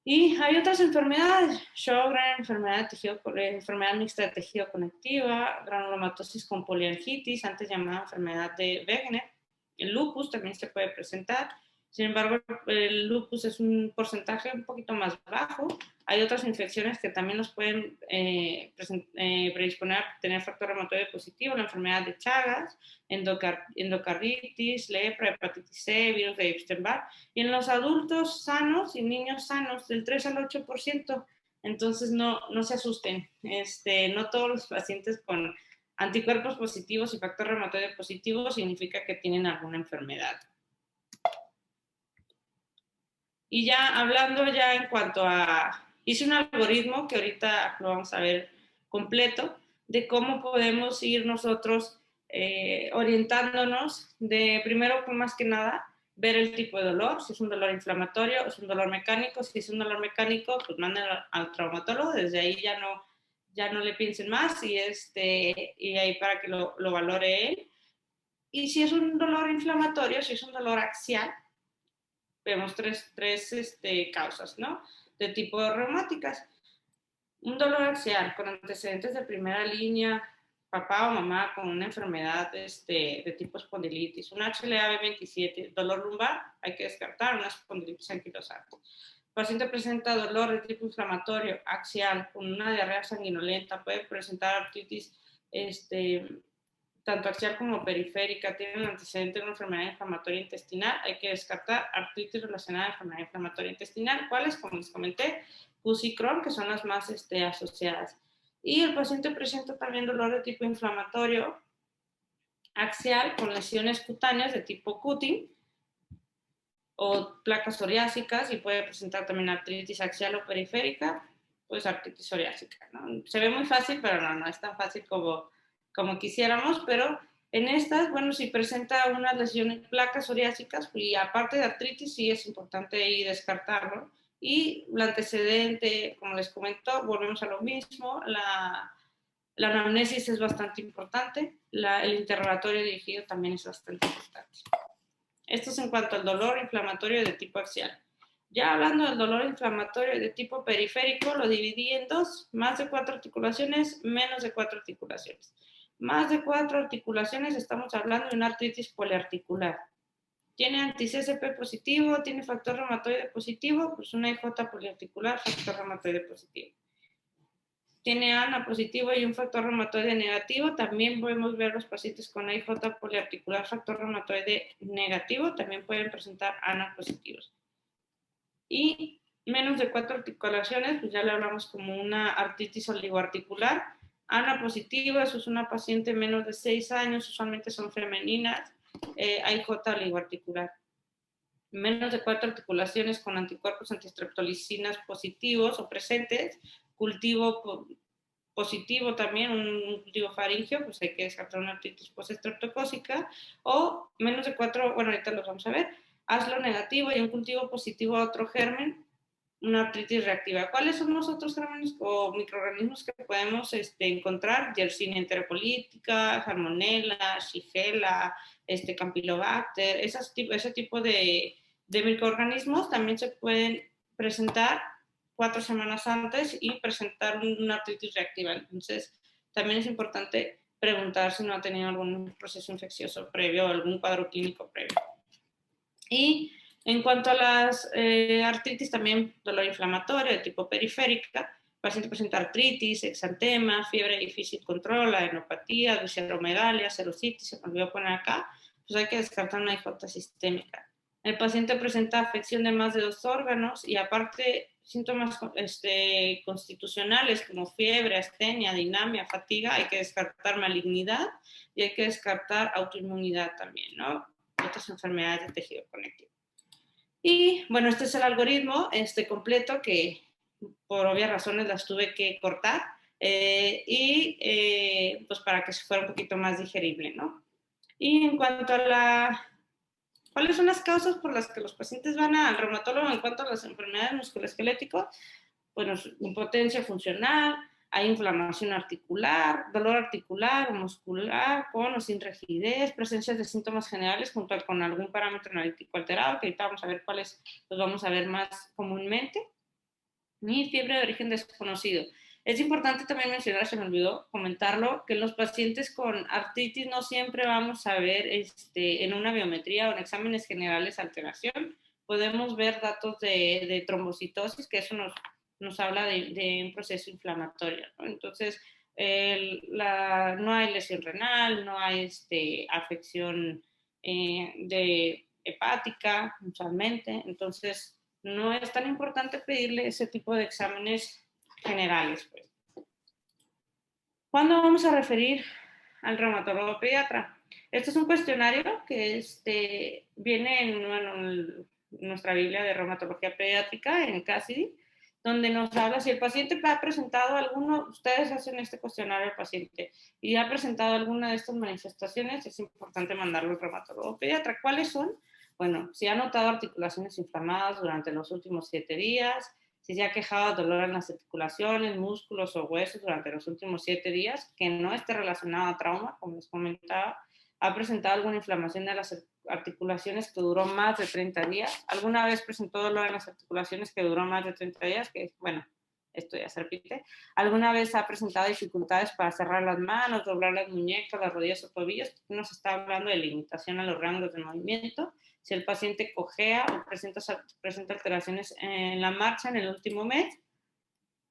Y hay otras enfermedades, Sjögren, enfermedad mixta de tejido conectiva, granulomatosis con poliangitis, antes llamada enfermedad de Wegener. El lupus también se puede presentar, sin embargo, el lupus es un porcentaje un poquito más bajo. Hay otras infecciones que también nos pueden predisponer a tener factor reumatoide positivo, la enfermedad de Chagas, endocarditis, lepra, hepatitis C, virus de Epstein-Barr, y en los adultos sanos y niños sanos del 3 al 8%. Entonces no se asusten, no todos los pacientes con anticuerpos positivos y factor reumatoide positivo significa que tienen alguna enfermedad. Y ya hablando ya en cuanto a, hice un algoritmo que ahorita lo vamos a ver completo, de cómo podemos ir nosotros orientándonos de, primero, más que nada, ver el tipo de dolor, si es un dolor inflamatorio o es un dolor mecánico. Si es un dolor mecánico, pues manden al traumatólogo, desde ahí ya no le piensen más y ahí para que lo valore él. Y si es un dolor inflamatorio, si es un dolor axial, vemos tres causas, ¿no? De tipo reumáticas. Un dolor axial con antecedentes de primera línea, papá o mamá con una enfermedad de tipo espondilitis, un HLA-B27, dolor lumbar, hay que descartar una espondilitis anquilosante. El paciente presenta dolor de tipo inflamatorio axial con una diarrea sanguinolenta, puede presentar artritis tanto axial como periférica, tiene un antecedente de una enfermedad inflamatoria intestinal, hay que descartar artritis relacionada a enfermedad inflamatoria intestinal, ¿cuáles? Como les comenté, CUS y Crohn, que son las más asociadas. Y el paciente presenta también dolor de tipo inflamatorio axial con lesiones cutáneas de tipo cutting o placas psoriásicas, y puede presentar también artritis axial o periférica, pues artritis psoriásica, ¿no? Se ve muy fácil, pero no es tan fácil como quisiéramos, pero en estas, bueno, si presenta unas lesiones, placas psoriásicas, y aparte de artritis, sí es importante ahí descartarlo. Y el antecedente, como les comento, volvemos a lo mismo, la anamnesis es bastante importante, el interrogatorio dirigido también es bastante importante. Esto es en cuanto al dolor inflamatorio de tipo axial. Ya hablando del dolor inflamatorio de tipo periférico, lo dividí en dos, más de 4 articulaciones, menos de 4 articulaciones. Más de 4 articulaciones, estamos hablando de una artritis poliarticular. Tiene anti-CCP positivo, tiene factor reumatoide positivo, pues una IJ poliarticular, factor reumatoide positivo. Tiene ANA positivo y un factor reumatoide negativo. También podemos ver los pacientes con IJ poliarticular, factor reumatoide negativo, también pueden presentar ANA positivos. Y menos de 4 articulaciones, pues ya le hablamos como una artritis oligoarticular. ANA positiva, eso es una paciente menos de 6 años, usualmente son femeninas, IJ oligoarticular. Menos de 4 articulaciones con anticuerpos antistreptolicinas positivos o presentes, cultivo positivo también, un cultivo faríngeo, pues hay que descartar una artritis postestreptocócica, o menos de 4, bueno, ahorita los vamos a ver, ASLO negativo y un cultivo positivo a otro germen, una artritis reactiva. ¿Cuáles son los otros gérmenes o microorganismos que podemos encontrar? Yersinia enterocolítica, Salmonella, Shigella, Campylobacter, ese tipo de microorganismos también se pueden presentar 4 semanas antes y presentar una artritis reactiva. Entonces, también es importante preguntar si no ha tenido algún proceso infeccioso previo o algún cuadro clínico previo. Y en cuanto a las artritis, también dolor inflamatorio de tipo periférica, el paciente presenta artritis, exantema, fiebre de difícil control, adenopatía, visceromegalia, serositis, se me olvidó poner acá, pues hay que descartar una IJ sistémica. El paciente presenta afección de más de 2 órganos y aparte síntomas constitucionales como fiebre, astenia, dinamia, fatiga, hay que descartar malignidad y hay que descartar autoinmunidad también, ¿no? Otras enfermedades de tejido conectivo. Y bueno, este es el algoritmo completo que por obvias razones las tuve que cortar. pues para que fuera un poquito más digerible, ¿no? Y en cuanto a ¿cuáles son las causas por las que los pacientes van al reumatólogo en cuanto a las enfermedades musculoesqueléticas? Bueno, impotencia funcional, hay inflamación articular, dolor articular o muscular, con o sin rigidez, presencia de síntomas generales junto con algún parámetro analítico alterado, que ahorita vamos a ver cuáles los vamos a ver más comúnmente, y fiebre de origen desconocido. Es importante también mencionar, se me olvidó comentarlo, que en los pacientes con artritis no siempre vamos a ver en una biometría o en exámenes generales alteración. Podemos ver datos de trombocitosis, que eso nos habla de un proceso inflamatorio, ¿no? Entonces, no hay lesión renal, no hay afección hepática, usualmente. Entonces, no es tan importante pedirle ese tipo de exámenes generales. Pues. ¿Cuándo vamos a referir al reumatólogo pediatra? Este es un cuestionario que viene en nuestra Biblia de Reumatología Pediátrica, en Cassidy, donde nos habla si el paciente ha presentado alguno, ustedes hacen este cuestionario al paciente y ha presentado alguna de estas manifestaciones, es importante mandarlo al reumatólogo pediatra. ¿Cuáles son? Bueno, si ha notado articulaciones inflamadas durante los últimos 7 días, si se ha quejado de dolor en las articulaciones, músculos o huesos durante los últimos 7 días, que no esté relacionado a trauma, como les comentaba, ha presentado alguna inflamación de las articulaciones que duró más de 30 días, alguna vez presentó dolor en las articulaciones que duró más de 30 días, que bueno, esto ya se repite, alguna vez ha presentado dificultades para cerrar las manos, doblar las muñecas, las rodillas o tobillos, nos está hablando de limitación a los rangos de movimiento, si el paciente cojea o presenta alteraciones en la marcha en el último mes,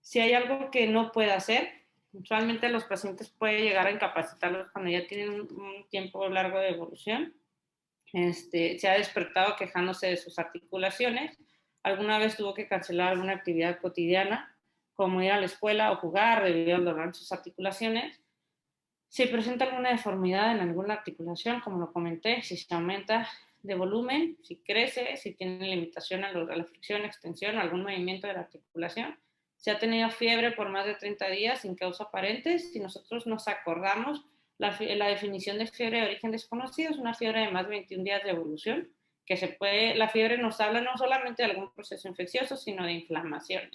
si hay algo que no puede hacer, usualmente los pacientes pueden llegar a incapacitarlos cuando ya tienen un tiempo largo de evolución, se ha despertado quejándose de sus articulaciones, alguna vez tuvo que cancelar alguna actividad cotidiana, como ir a la escuela o jugar debido al dolor en sus articulaciones. Si presenta alguna deformidad en alguna articulación, como lo comenté, si se aumenta de volumen, si crece, si tiene limitación a la flexión, extensión o algún movimiento de la articulación, si ha tenido fiebre por más de 30 días sin causa aparente, si nosotros nos acordamos, la definición de fiebre de origen desconocido es una fiebre de más de 21 días de evolución, la fiebre nos habla no solamente de algún proceso infeccioso, sino de inflamación.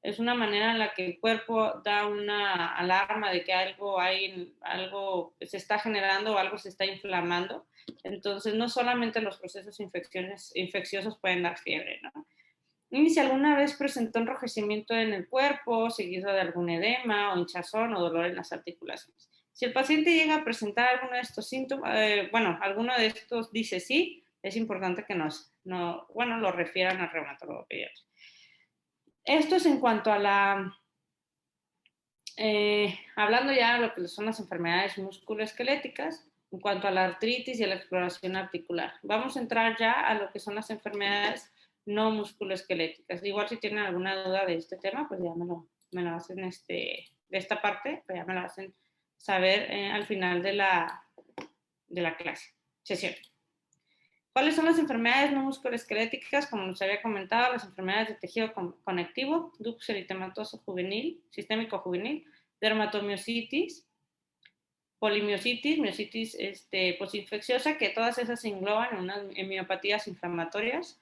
Es una manera en la que el cuerpo da una alarma de que algo se está generando o algo se está inflamando. Entonces, no solamente los procesos infecciosos pueden dar fiebre, ¿no? Y si alguna vez presentó enrojecimiento en el cuerpo, seguido de algún edema o hinchazón o dolor en las articulaciones. Si el paciente llega a presentar alguno de estos síntomas, alguno de estos dice sí, es importante que lo refieran al reumatólogo pediatra. Esto es en cuanto a hablando ya de lo que son las enfermedades musculoesqueléticas, en cuanto a la artritis y a la exploración articular. Vamos a entrar ya a lo que son las enfermedades no musculoesqueléticas. Igual si tienen alguna duda de este tema, pues ya me lo hacen de esta parte, pues ya me lo hacen saber al final de la sesión. ¿Cuáles son las enfermedades no musculoesqueléticas? Como nos había comentado, las enfermedades de tejido conectivo, lupus eritematoso juvenil, sistémico juvenil, dermatomiositis, polimiositis, miositis posinfecciosa, que todas esas se engloban en unas miopatías inflamatorias,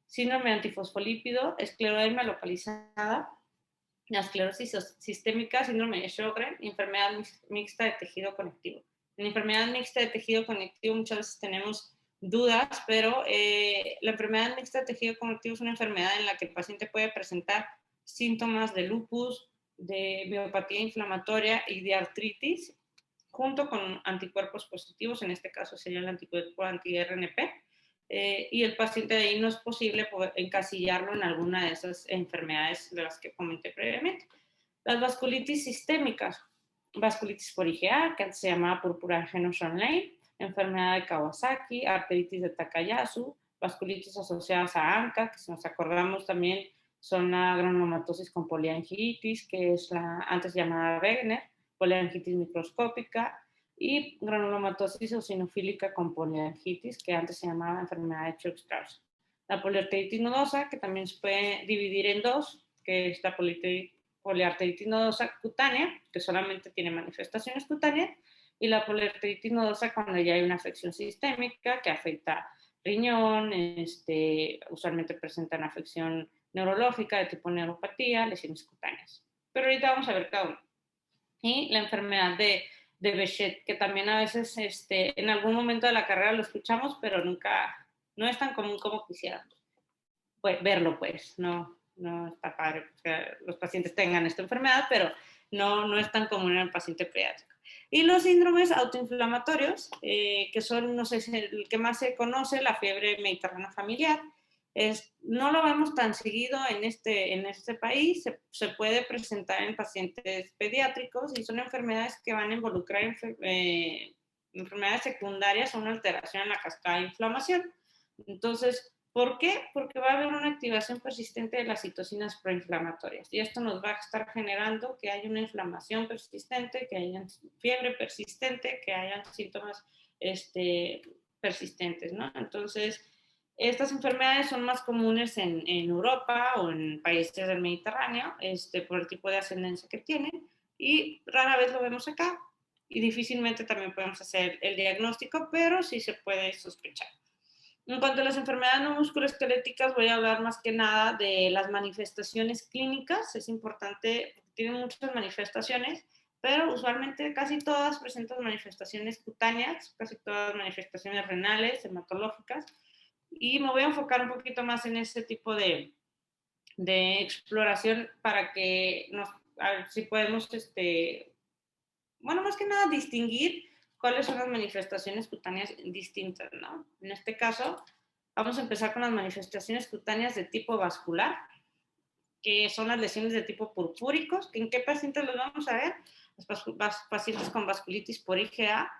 síndrome antifosfolípido, esclerodermia localizada, la esclerosis sistémica, síndrome de Sjögren, enfermedad mixta de tejido conectivo. En la enfermedad mixta de tejido conectivo muchas veces tenemos dudas, pero la enfermedad mixta de tejido conectivo es una enfermedad en la que el paciente puede presentar síntomas de lupus, de miopatía inflamatoria y de artritis, junto con anticuerpos positivos, en este caso sería el anticuerpo anti-RNP, y el paciente de ahí no es posible poder encasillarlo en alguna de esas enfermedades de las que comenté previamente. Las vasculitis sistémicas, vasculitis por IgA, que antes se llamaba púrpura Henoch-Schönlein, enfermedad de Kawasaki, arteritis de Takayasu, vasculitis asociadas a ANCA, que si nos acordamos también son la granulomatosis con poliangiitis, que es la antes llamada Wegener, poliangitis microscópica, y granulomatosis eosinofílica con poliangitis, que antes se llamaba enfermedad de Church-Strauss. La poliarteritis nodosa, que también se puede dividir en dos, que es la poliarteritis poliarteritis nodosa cutánea, que solamente tiene manifestaciones cutáneas, y la poliarteritis nodosa cuando ya hay una afección sistémica que afecta riñón, usualmente presentan afección neurológica de tipo neuropatía, lesiones cutáneas. Pero ahorita vamos a ver cada uno. Y la enfermedad de Behçet, que también a veces en algún momento de la carrera lo escuchamos, pero nunca, no es tan común como quisiéramos verlo, pues, no está padre que los pacientes tengan esta enfermedad, pero no es tan común en el paciente pediátrico. Y los síndromes autoinflamatorios, que son, no sé, el que más se conoce, la fiebre mediterránea familiar, no lo vemos tan seguido en este país, se puede presentar en pacientes pediátricos y son enfermedades que van a involucrar enfermedades secundarias o una alteración en la cascada de inflamación. Entonces, ¿por qué? Porque va a haber una activación persistente de las citocinas proinflamatorias y esto nos va a estar generando que haya una inflamación persistente, que haya fiebre persistente, que haya síntomas persistentes, ¿no? Entonces, estas enfermedades son más comunes en Europa o en países del Mediterráneo por el tipo de ascendencia que tienen y rara vez lo vemos acá y difícilmente también podemos hacer el diagnóstico, pero sí se puede sospechar. En cuanto a las enfermedades no musculoesqueléticas, voy a hablar más que nada de las manifestaciones clínicas. Es importante, tienen muchas manifestaciones, pero usualmente casi todas presentan manifestaciones cutáneas, casi todas manifestaciones renales, hematológicas, y me voy a enfocar un poquito más en ese tipo de exploración para que a ver si podemos, bueno, más que nada distinguir cuáles son las manifestaciones cutáneas distintas, ¿no? En este caso, vamos a empezar con las manifestaciones cutáneas de tipo vascular, que son las lesiones de tipo purpúricos. ¿En qué pacientes los vamos a ver? Los pacientes con vasculitis por IgA,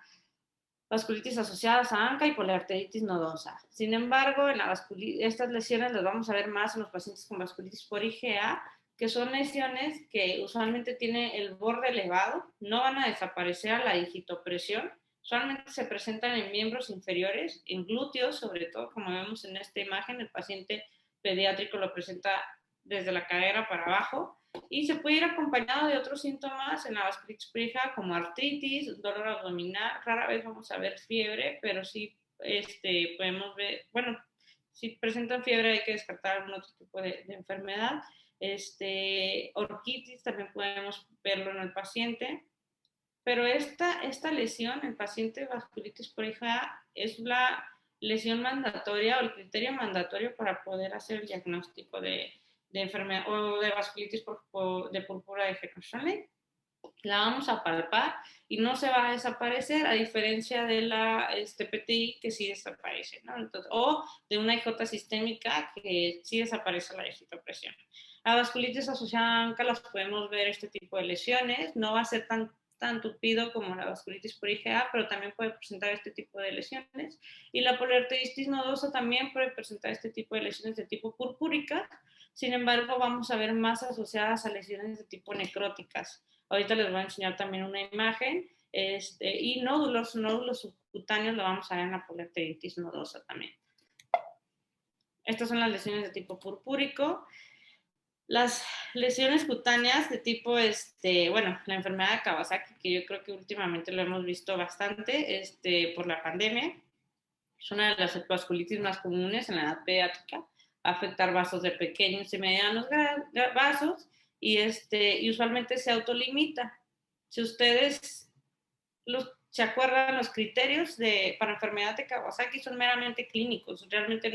vasculitis asociadas a ANCA y poliarteritis nodosa. Sin embargo, estas lesiones las vamos a ver más en los pacientes con vasculitis por IgA, que son lesiones que usualmente tienen el borde elevado, no van a desaparecer a la digitopresión, usualmente se presentan en miembros inferiores, en glúteos, sobre todo, como vemos en esta imagen, el paciente pediátrico lo presenta desde la cadera para abajo, y se puede ir acompañado de otros síntomas en la vasculitis por IgA como artritis, dolor abdominal, rara vez vamos a ver fiebre, pero sí podemos ver, bueno, si presentan fiebre hay que descartar algún otro tipo de enfermedad. Orquitis también podemos verlo en el paciente, pero esta lesión en paciente vasculitis por IgA es la lesión mandatoria o el criterio mandatorio para poder hacer el diagnóstico de enfermedad o de vasculitis de púrpura de Heckenschönlein. La vamos a palpar y no se va a desaparecer, a diferencia de la PTI que sí desaparece, ¿no? Entonces, o de una IJ sistémica que sí desaparece la digitopresión. La vasculitis asociada a ANCA las podemos ver este tipo de lesiones, no va a ser tan tupido como la vasculitis por IgA, pero también puede presentar este tipo de lesiones. Y la poliarteritis nodosa también puede presentar este tipo de lesiones de tipo purpúrica. Sin embargo, vamos a ver más asociadas a lesiones de tipo necróticas. Ahorita les voy a enseñar también una imagen. Y nódulos subcutáneos lo vamos a ver en la poliarteritis nodosa también. Estas son las lesiones de tipo purpúrico. Las lesiones cutáneas de tipo, bueno, la enfermedad de Kawasaki, que yo creo que últimamente lo hemos visto bastante por la pandemia, es una de las vasculitis más comunes en la edad pediátrica, afectar vasos de pequeños y medianos vasos y usualmente se autolimita. Si ustedes se acuerdan, los criterios para enfermedad de Kawasaki son meramente clínicos, realmente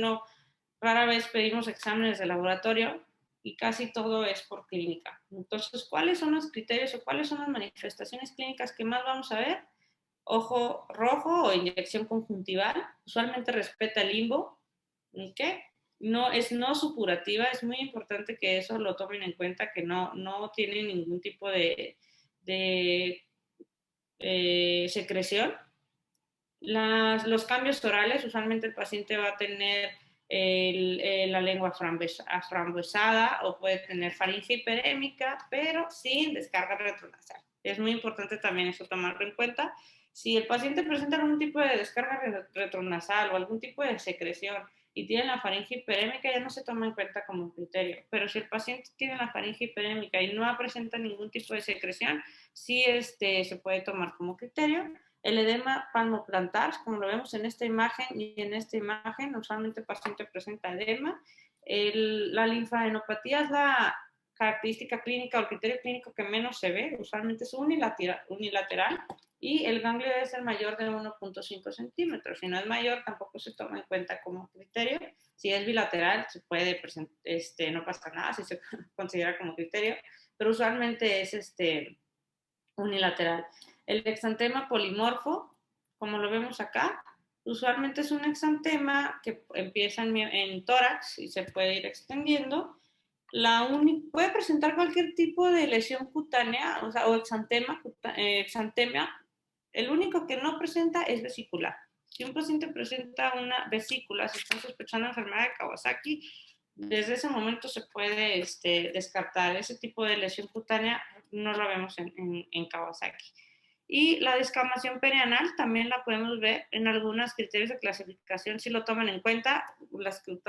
rara vez pedimos exámenes de laboratorio y casi todo es por clínica. Entonces, ¿cuáles son los criterios o cuáles son las manifestaciones clínicas que más vamos a ver? Ojo rojo o inyección conjuntival, usualmente respeta el limbo, ¿ok? No supurativa, es muy importante que eso lo tomen en cuenta, que no tiene ningún tipo de secreción. Los cambios orales, usualmente el paciente va a tener la lengua aframbuesada o puede tener faringe hiperémica, pero sin descarga retronasal. Es muy importante también eso tomarlo en cuenta. Si el paciente presenta algún tipo de descarga retronasal o algún tipo de secreción y tiene la faringe hiperémica, ya no se toma en cuenta como criterio. Pero si el paciente tiene la faringe hiperémica y no presenta ningún tipo de secreción, sí se puede tomar como criterio. El edema palmoplantar, como lo vemos en esta imagen y en esta imagen, usualmente el paciente presenta edema. La linfadenopatía es la característica clínica o el criterio clínico que menos se ve, usualmente es unilateral y el ganglio debe ser mayor de 1.5 centímetros. Si no es mayor, tampoco se toma en cuenta como criterio. Si es bilateral, se puede no pasa nada si se considera como criterio, pero usualmente es unilateral. El exantema polimorfo, como lo vemos acá, usualmente es un exantema que empieza en tórax y se puede ir extendiendo. Puede presentar cualquier tipo de lesión cutánea, o exantema. El único que no presenta es vesicular. Si un paciente presenta una vesícula, si están sospechando enfermedad de Kawasaki, desde ese momento se puede descartar ese tipo de lesión cutánea, no lo vemos en Kawasaki. Y la descamación perianal también la podemos ver en algunos criterios de clasificación, si lo toman en cuenta. Las que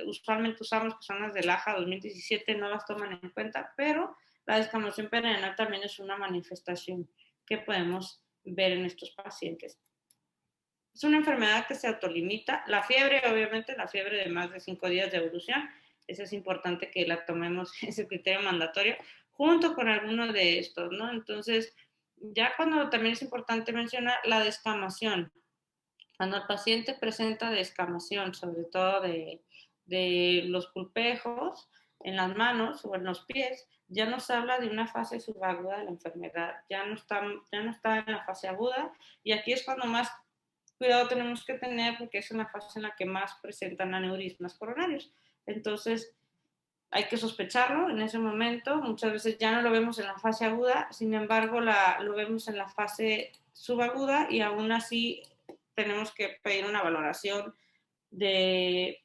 usualmente usamos, que son las del AJA 2017, no las toman en cuenta, pero la descamación perianal también es una manifestación que podemos ver en estos pacientes. Es una enfermedad que se autolimita. La fiebre, obviamente, la fiebre de más de 5 días de evolución, eso es importante que la tomemos, ese criterio mandatorio, junto con alguno de estos, ¿no? Entonces, ya cuando también es importante mencionar la descamación. Cuando el paciente presenta descamación, sobre todo de los pulpejos, en las manos o en los pies, ya nos habla de una fase subaguda de la enfermedad, ya no está en la fase aguda, y aquí es cuando más cuidado tenemos que tener, porque es una fase en la que más presentan aneurismas coronarios. Entonces, hay que sospecharlo en ese momento. Muchas veces ya no lo vemos en la fase aguda, sin embargo, lo vemos en la fase subaguda y aún así tenemos que pedir una valoración de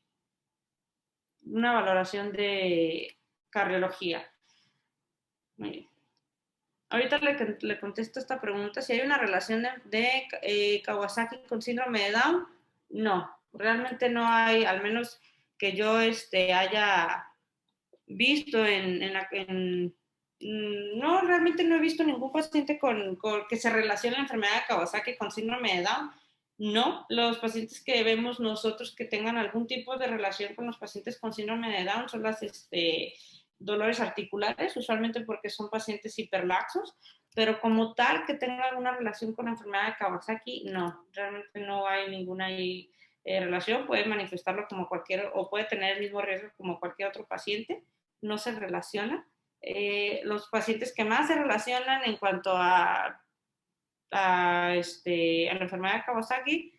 cardiología. Muy bien. Ahorita le contesto esta pregunta. Si hay una relación de Kawasaki con síndrome de Down, no, realmente no hay, al menos que yo haya visto no, realmente no he visto ningún paciente con que se relacione la enfermedad de Kawasaki con síndrome de Down. No, los pacientes que vemos nosotros que tengan algún tipo de relación con los pacientes con síndrome de Down son las dolores articulares, usualmente porque son pacientes hiperlaxos, pero como tal que tenga alguna relación con la enfermedad de Kawasaki, no, realmente no hay ninguna relación. Puede manifestarlo como o puede tener el mismo riesgo como cualquier otro paciente, no se relaciona. Los pacientes que más se relacionan en cuanto a la enfermedad de Kawasaki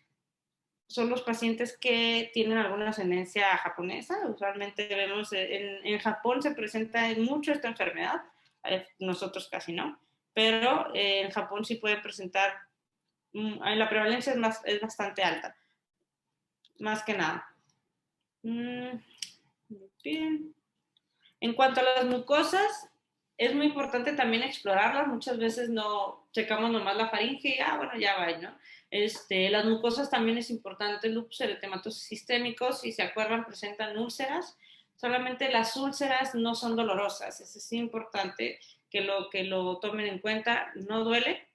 son los pacientes que tienen alguna ascendencia japonesa. Usualmente vemos en Japón se presenta mucho esta enfermedad, nosotros casi no, pero en Japón sí puede presentar, la prevalencia es bastante alta, más que nada. Bien. En cuanto a las mucosas, es muy importante también explorarlas. Muchas veces no checamos nomás la faringe y bueno, ya va, ¿no? Las mucosas también es importante. Lupus eritematosos sistémicos, si se acuerdan, presentan úlceras. Solamente las úlceras no son dolorosas. Eso es importante que lo tomen en cuenta. No duele.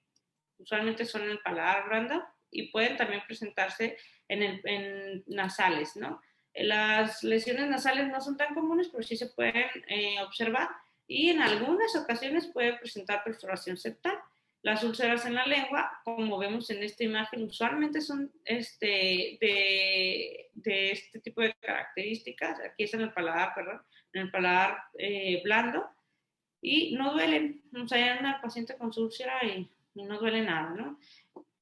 Usualmente son en el paladar blando y pueden también presentarse en nasales, ¿no? Las lesiones nasales no son tan comunes, pero sí se pueden observar y en algunas ocasiones puede presentar perforación septal. Las úlceras en la lengua, como vemos en esta imagen, usualmente son de este tipo de características. Aquí es en el paladar, perdón, en el paladar blando y no duelen. O sea, anda el paciente con su úlcera y no duele nada, ¿no?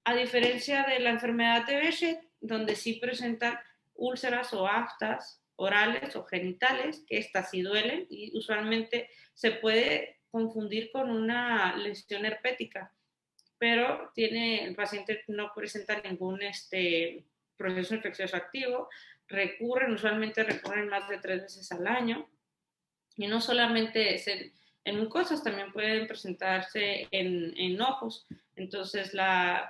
A diferencia de la enfermedad de Behçet, donde sí presentan úlceras o aftas orales o genitales, que estas sí duelen y usualmente se puede confundir con una lesión herpética, pero el paciente no presenta ningún proceso infeccioso activo, usualmente recurren más de 3 veces al año, y no solamente es en mucosas, también pueden presentarse en ojos. Entonces,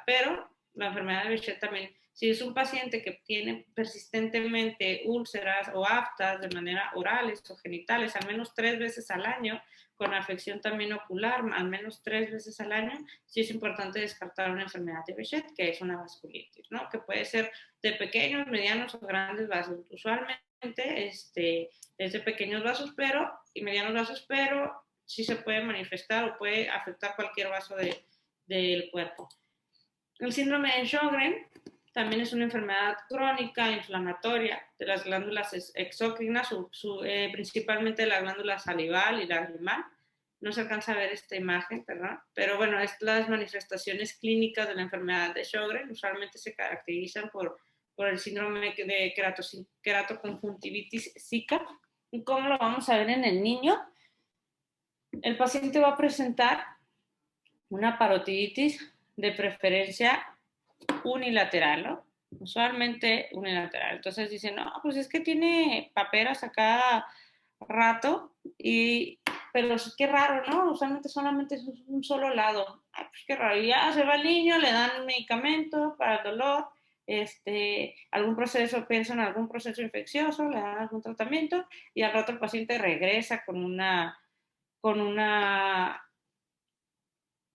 pero la enfermedad de Behçet también Si es un paciente que tiene persistentemente úlceras o aftas de manera orales o genitales, al menos 3 veces al año, con afección también ocular, al menos 3 veces al año, sí es importante descartar una enfermedad de Behçet, que es una vasculitis, ¿no? Que puede ser de pequeños, medianos o grandes vasos. Usualmente es de pequeños vasos y medianos vasos, pero sí se puede manifestar o puede afectar cualquier vaso del cuerpo. El síndrome de Sjögren también es una enfermedad crónica, inflamatoria de las glándulas exócrinas, principalmente la glándula salival y lagrimal. No se alcanza a ver esta imagen, ¿verdad? Pero bueno, las manifestaciones clínicas de la enfermedad de Sjögren usualmente se caracterizan por el síndrome de queratoconjuntivitis zika. ¿Y cómo lo vamos a ver en el niño? El paciente va a presentar una parotiditis de preferencia unilateral, ¿no? Usualmente unilateral. Entonces dicen, no, pues es que tiene paperas a cada rato, pero qué raro, ¿no? Usualmente solamente es un solo lado. Ay, pues qué raro. Y ya se va el niño, le dan un medicamento para el dolor, piensan en algún proceso infeccioso, le dan algún tratamiento y al rato el paciente regresa con una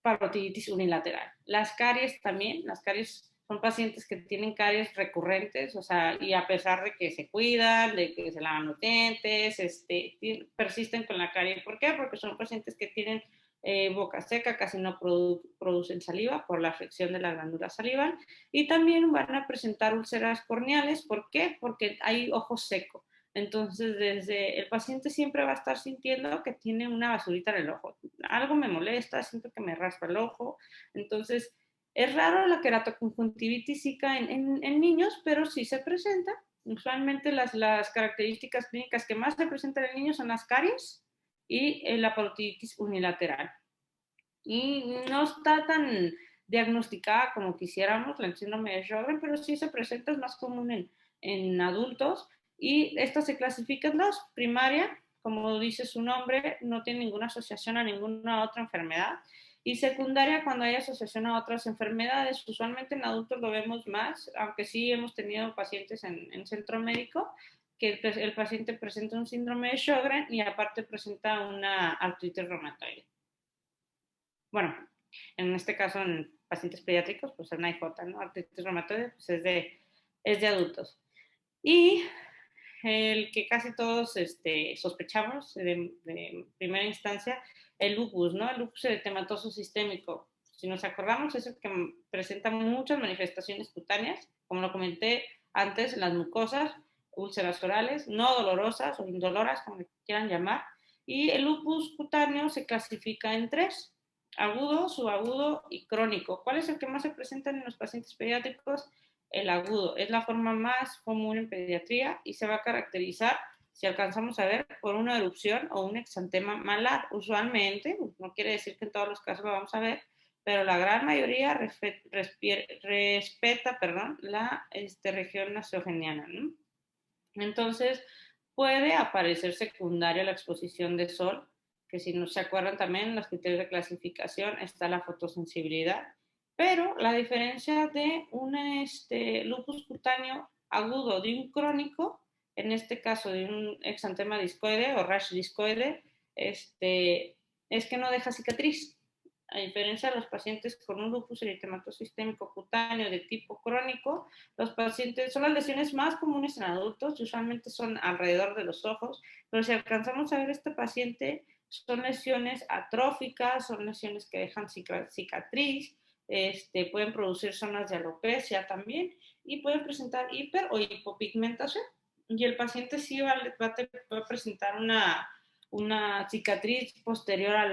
parotiditis unilateral. Las caries también, las caries son pacientes que tienen caries recurrentes, o sea, y a pesar de que se cuidan, de que se lavan los dientes, persisten con la carie. ¿Por qué? Porque son pacientes que tienen boca seca, casi no producen saliva por la afección de la glándula salival, y también van a presentar úlceras corneales. ¿Por qué? Porque hay ojo seco. Entonces, el paciente siempre va a estar sintiendo que tiene una basurita en el ojo. Algo me molesta, siento que me raspa el ojo. Entonces, es raro la queratoconjuntivitis zika en niños, pero sí se presenta. Usualmente las características clínicas que más se presentan en niños son las caries y la parotiditis unilateral. Y no está tan diagnosticada como quisiéramos la síndrome de Sjögren, pero sí se presenta, es más común en adultos. Y esta se clasifica en dos: primaria, como dice su nombre, no tiene ninguna asociación a ninguna otra enfermedad, y secundaria, cuando hay asociación a otras enfermedades. Usualmente en adultos lo vemos más, aunque sí hemos tenido pacientes en centro médico que el paciente presenta un síndrome de Sjögren y aparte presenta una artritis reumatoide. Bueno, en este caso en pacientes pediátricos, pues una IJ, ¿no? Artritis reumatoide, pues es de adultos. Y el que casi todos sospechamos de primera instancia, el lupus, ¿no? El lupus eritematoso sistémico. Si nos acordamos, es el que presenta muchas manifestaciones cutáneas, como lo comenté antes, las mucosas, úlceras orales, no dolorosas o indoloras, como quieran llamar. Y el lupus cutáneo se clasifica en 3: agudo, subagudo y crónico. ¿Cuál es el que más se presenta en los pacientes pediátricos? El agudo. Es la forma más común en pediatría y se va a caracterizar, si alcanzamos a ver, por una erupción o un exantema malar. Usualmente, no quiere decir que en todos los casos lo vamos a ver, pero la gran mayoría respeta la región nasogeniana, ¿no? Entonces, puede aparecer secundaria la exposición de sol, que si no se acuerdan también, en los criterios de clasificación está la fotosensibilidad, pero la diferencia de un lupus cutáneo agudo de un crónico, en este caso de un exantema discoide o rash discoide, es que no deja cicatriz. A diferencia de los pacientes con un lupus eritematoso sistémico cutáneo de tipo crónico, los pacientes son las lesiones más comunes en adultos y usualmente son alrededor de los ojos, pero si alcanzamos a ver este paciente, son lesiones atróficas, son lesiones que dejan cicatriz, pueden producir zonas de alopecia también y pueden presentar hiper o hipopigmentación. Y el paciente sí va a presentar una cicatriz posterior a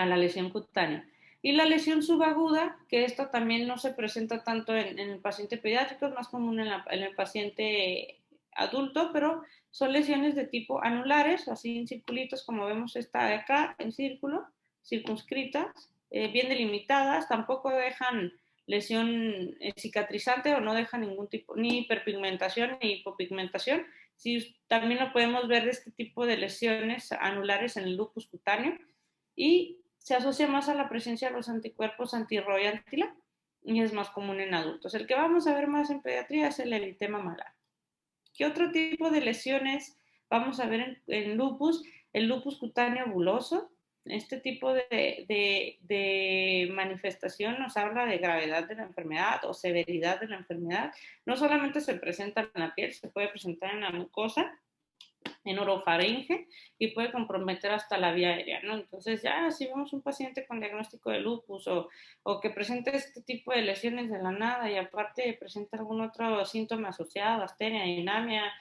la lesión cutánea. Y la lesión subaguda, que esto también no se presenta tanto en el paciente pediátrico, es más común en el paciente adulto, pero son lesiones de tipo anulares, así en circulitos, como vemos esta de acá, en círculo, circunscritas, bien delimitadas, tampoco dejan lesión cicatrizante o no dejan ningún tipo, ni hiperpigmentación ni hipopigmentación. Sí, también lo podemos ver de este tipo de lesiones anulares en el lupus cutáneo, y se asocia más a la presencia de los anticuerpos anti-ROY antila. y es más común en adultos. El que vamos a ver más en pediatría es el eritema malar. ¿Qué otro tipo de lesiones vamos a ver en lupus? El lupus cutáneo buloso. Este tipo de manifestación nos habla de gravedad de la enfermedad o severidad de la enfermedad. No solamente se presenta en la piel, se puede presentar en la mucosa, en orofaringe, y puede comprometer hasta la vía aérea, ¿no? Entonces ya si vemos un paciente con diagnóstico de lupus o que presenta este tipo de lesiones de la nada y aparte presenta algún otro síntoma asociado, astenia, anemia,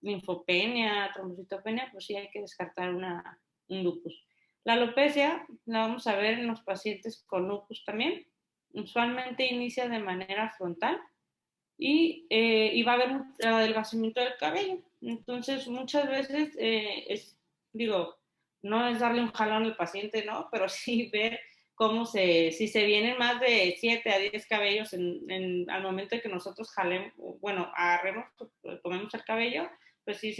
linfopenia, trombocitopenia, pues sí hay que descartar un lupus. La alopecia la vamos a ver en los pacientes con lupus también. Usualmente inicia de manera frontal y va a haber un adelgazamiento del cabello. Entonces, muchas veces, digo, no es darle un jalón al paciente, ¿no? Pero sí ver cómo si se vienen más de 7 a 10 cabellos al momento de que nosotros jalemos, bueno, agarremos, tomemos el cabello, pues sí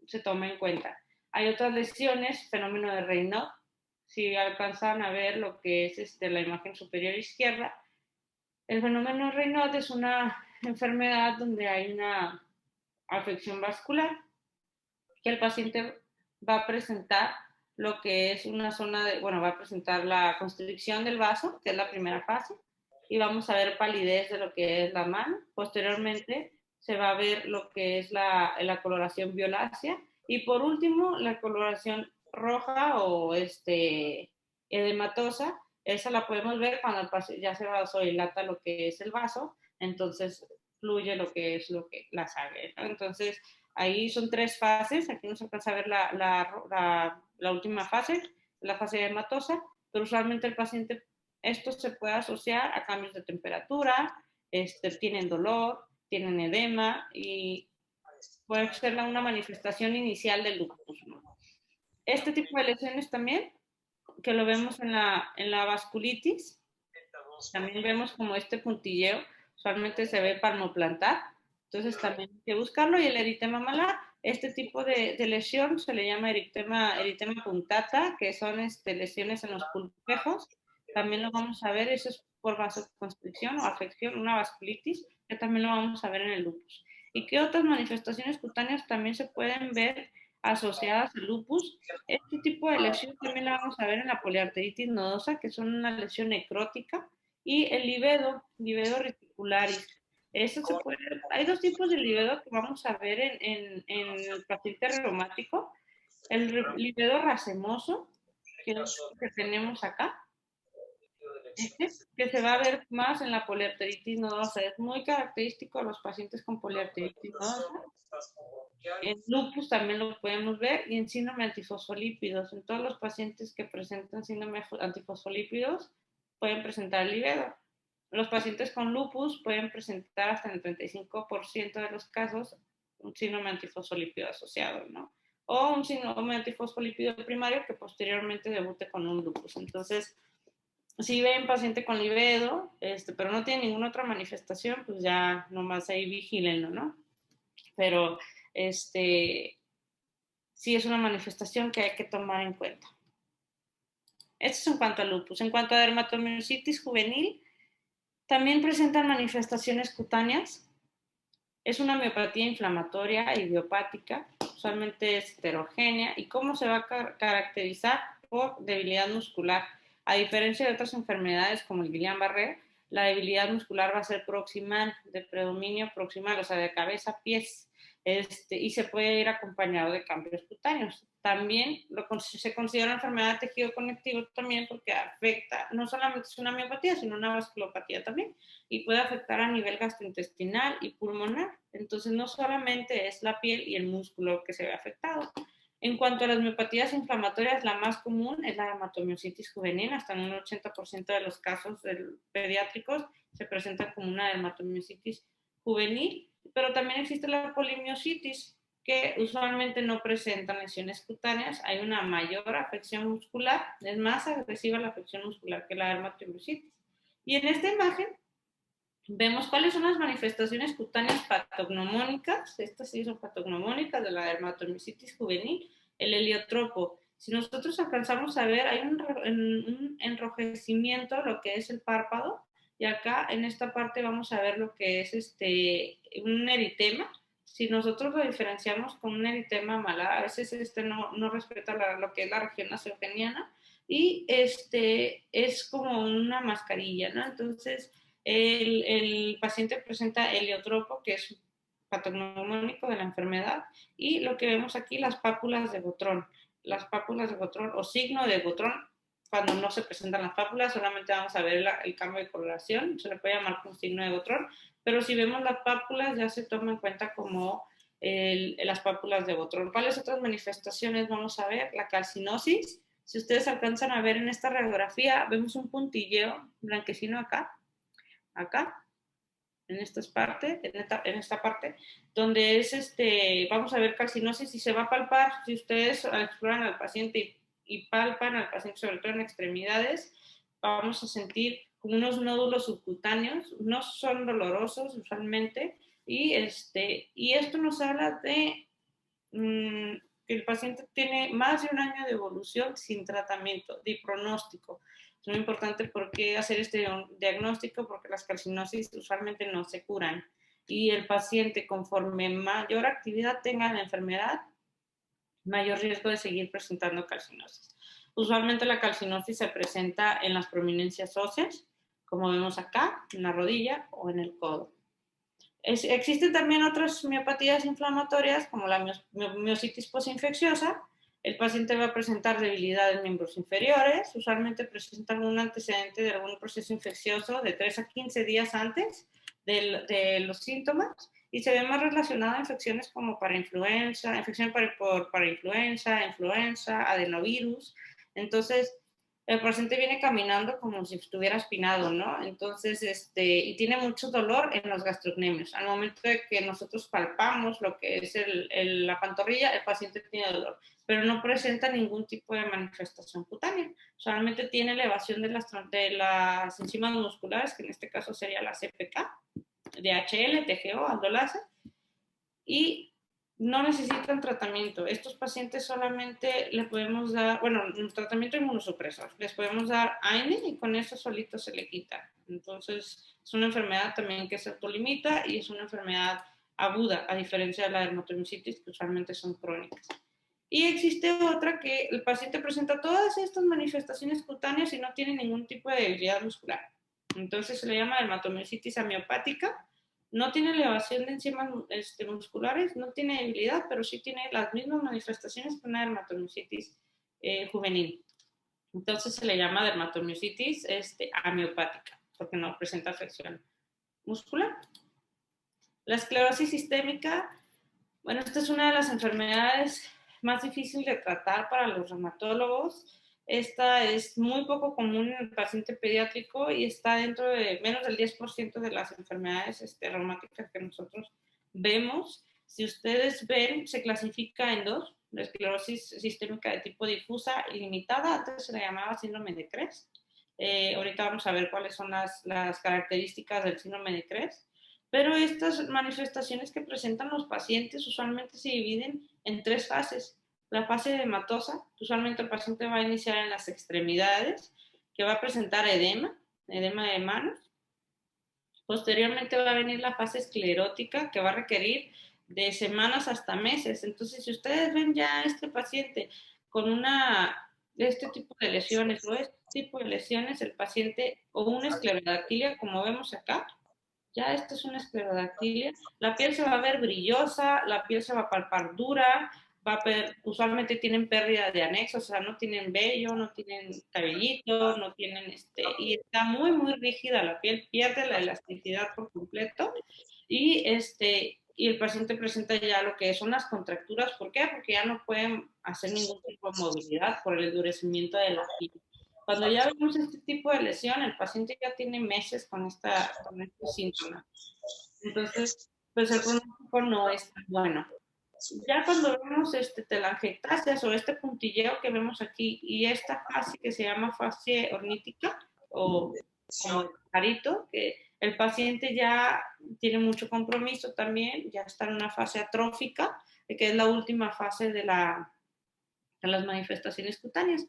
se toma en cuenta. Hay otras lesiones, fenómeno de Raynaud, si alcanzan a ver lo que es la imagen superior izquierda. El fenómeno de Raynaud es una enfermedad donde hay una afección vascular, que el paciente va a presentar lo que es una zona va a presentar la constricción del vaso, que es la primera fase, y vamos a ver palidez de lo que es la mano. Posteriormente se va a ver lo que es la coloración violácea, y por último la coloración roja o edematosa. Esa la podemos ver cuando el paciente ya se vasodilata lo que es el vaso, entonces fluye lo que es la sangre, ¿no? Entonces ahí son 3 fases, aquí nos alcanza a ver la última fase, la fase edematosa, pero usualmente el paciente, esto se puede asociar a cambios de temperatura, tienen dolor, tienen edema y puede ser una manifestación inicial del lupus, ¿no? Este tipo de lesiones también, que lo vemos en la vasculitis, también vemos como este puntilleo, usualmente se ve palmoplantar, entonces también hay que buscarlo. Y el eritema malar, este tipo de lesión se le llama eritema punctata, que son lesiones en los pulpejos, también lo vamos a ver, eso es por vasoconstricción o afección, una vasculitis, que también lo vamos a ver en el lupus. ¿Y qué otras manifestaciones cutáneas también se pueden ver asociadas al lupus? Este tipo de lesión también la vamos a ver en la poliarteritis nodosa, que son una lesión necrótica, y el livedo reticularis. Eso se puede, hay 2 tipos de livedo que vamos a ver en el paciente reumático. El livedo racemoso, que es lo que tenemos acá, que se va a ver más en la poliarteritis nodosa. Es muy característico de los pacientes con poliarteritis nodosa. En lupus también lo podemos ver, y en síndrome antifosfolípidos. En todos los pacientes que presentan síndrome antifosfolípidos pueden presentar livedo. Los pacientes con lupus pueden presentar hasta en el 35% de los casos un síndrome antifosfolípido asociado, ¿no? O un síndrome antifosfolípido primario que posteriormente debute con un lupus. Entonces, si ven paciente con livedo, pero no tiene ninguna otra manifestación, pues ya nomás ahí vigílenlo, ¿no? Pero sí es una manifestación que hay que tomar en cuenta. Esto es en cuanto a lupus. En cuanto a dermatomiositis juvenil, también presentan manifestaciones cutáneas. Es una miopatía inflamatoria idiopática, usualmente es heterogénea. ¿Y cómo se va a caracterizar? Por debilidad muscular. A diferencia de otras enfermedades como el Guillain-Barré, la debilidad muscular va a ser proximal, de predominio proximal, o sea, de cabeza a pies. Y se puede ir acompañado de cambios cutáneos. También se considera una enfermedad de tejido conectivo también porque afecta, no solamente es una miopatía, sino una vasculopatía también, y puede afectar a nivel gastrointestinal y pulmonar. Entonces no solamente es la piel y el músculo que se ve afectado. En cuanto a las miopatías inflamatorias, la más común es la dermatomiositis juvenil. Hasta en un 80% de los casos pediátricos se presenta como una dermatomiositis juvenil, pero también existe la polimiositis, que usualmente no presentan lesiones cutáneas. Hay una mayor afección muscular, es más agresiva la afección muscular que la dermatomiositis. Y en esta imagen vemos cuáles son las manifestaciones cutáneas patognomónicas. Estas sí son patognomónicas de la dermatomiositis juvenil. El heliotropo. Si nosotros alcanzamos a ver, hay un enrojecimiento, lo que es el párpado, y acá en esta parte vamos a ver lo que es un eritema. Si nosotros lo diferenciamos con un eritema malar, a veces no respeta lo que es la región nasogeniana y es como una mascarilla, ¿no? Entonces, el paciente presenta heliotropo, que es patognomónico de la enfermedad, y lo que vemos aquí, las pápulas de Botrón. Las pápulas de Botrón o signo de Botrón, cuando no se presentan las pápulas, solamente vamos a ver el cambio de coloración, se le puede llamar con signo de Botrón, pero si vemos las pápulas ya se toma en cuenta como las pápulas de Botrón. ¿Cuáles otras manifestaciones vamos a ver? La calcinosis. Si ustedes alcanzan a ver en esta radiografía, vemos un puntilleo blanquecino acá, en esta parte, donde vamos a ver calcinosis y se va a palpar, si ustedes exploran al paciente y palpan al paciente, sobre todo en extremidades, vamos a sentir como unos nódulos subcutáneos, no son dolorosos usualmente, y esto nos habla de que el paciente tiene más de un año de evolución sin tratamiento, de pronóstico. Es muy importante porque hacer este diagnóstico, porque las calcinosis usualmente no se curan. Y el paciente, conforme mayor actividad tenga la enfermedad, mayor riesgo de seguir presentando calcinosis. Usualmente la calcinosis se presenta en las prominencias óseas, como vemos acá, en la rodilla o en el codo. Existen también otras miopatías inflamatorias, como la miositis posinfecciosa. El paciente va a presentar debilidad en miembros inferiores, usualmente presentan un antecedente de algún proceso infeccioso de 3 a 15 días antes de los síntomas, y se ve más relacionado a infecciones como parainfluenza, infección por parainfluenza, influenza, adenovirus. Entonces, el paciente viene caminando como si estuviera espinado, ¿no? Entonces, y tiene mucho dolor en los gastrocnemios. Al momento de que nosotros palpamos lo que es la pantorrilla, el paciente tiene dolor, pero no presenta ningún tipo de manifestación cutánea. Solamente tiene elevación de las enzimas musculares, que en este caso sería la CPK, DHL, TGO, aldolase, y no necesitan tratamiento. Estos pacientes solamente le podemos dar, bueno, un tratamiento inmunosupresor. Les podemos dar AINE y con eso solito se le quita. Entonces, es una enfermedad también que se autolimita y es una enfermedad aguda, a diferencia de la dermatomiositis, que usualmente son crónicas. Y existe otra que el paciente presenta todas estas manifestaciones cutáneas y no tiene ningún tipo de debilidad muscular. Entonces, se le llama dermatomiositis amiopática. No tiene elevación de enzimas musculares, no tiene debilidad, pero sí tiene las mismas manifestaciones que una dermatomiositis juvenil. Entonces se le llama dermatomiositis amiopática, porque no presenta afección muscular. La esclerosis sistémica, bueno, esta es una de las enfermedades más difíciles de tratar para los reumatólogos. Esta es muy poco común en el paciente pediátrico y está dentro de menos del 10% de las enfermedades reumáticas que nosotros vemos. Si ustedes ven, se clasifica en dos: la esclerosis sistémica de tipo difusa y limitada, antes se le llamaba síndrome de Cres. Ahorita vamos a ver cuáles son las características del síndrome de Cres. Pero estas manifestaciones que presentan los pacientes usualmente se dividen en tres fases. La fase edematosa, usualmente el paciente va a iniciar en las extremidades, que va a presentar edema de manos. Posteriormente va a venir la fase esclerótica, que va a requerir de semanas hasta meses. Entonces, si ustedes ven ya a este paciente con este tipo de lesiones o este tipo de lesiones, el paciente, o una esclerodactilia, como vemos acá, ya esta es una esclerodactilia, la piel se va a ver brillosa, la piel se va a palpar dura, usualmente tienen pérdida de anexos, o sea, no tienen vello, no tienen cabellito, no tienen y está muy, muy rígida la piel, pierde la elasticidad por completo, y y el paciente presenta ya lo que son las contracturas. ¿Por qué? Porque ya no pueden hacer ningún tipo de movilidad por el endurecimiento de la piel. Cuando ya vemos este tipo de lesión, el paciente ya tiene meses con estos síntomas. Entonces, pues el pronóstico no es tan bueno. Ya cuando vemos telangiectasias o este puntilleo que vemos aquí y esta fase que se llama fase ornítica o como carito, que el paciente ya tiene mucho compromiso también, ya está en una fase atrófica, que es la última fase de las manifestaciones cutáneas.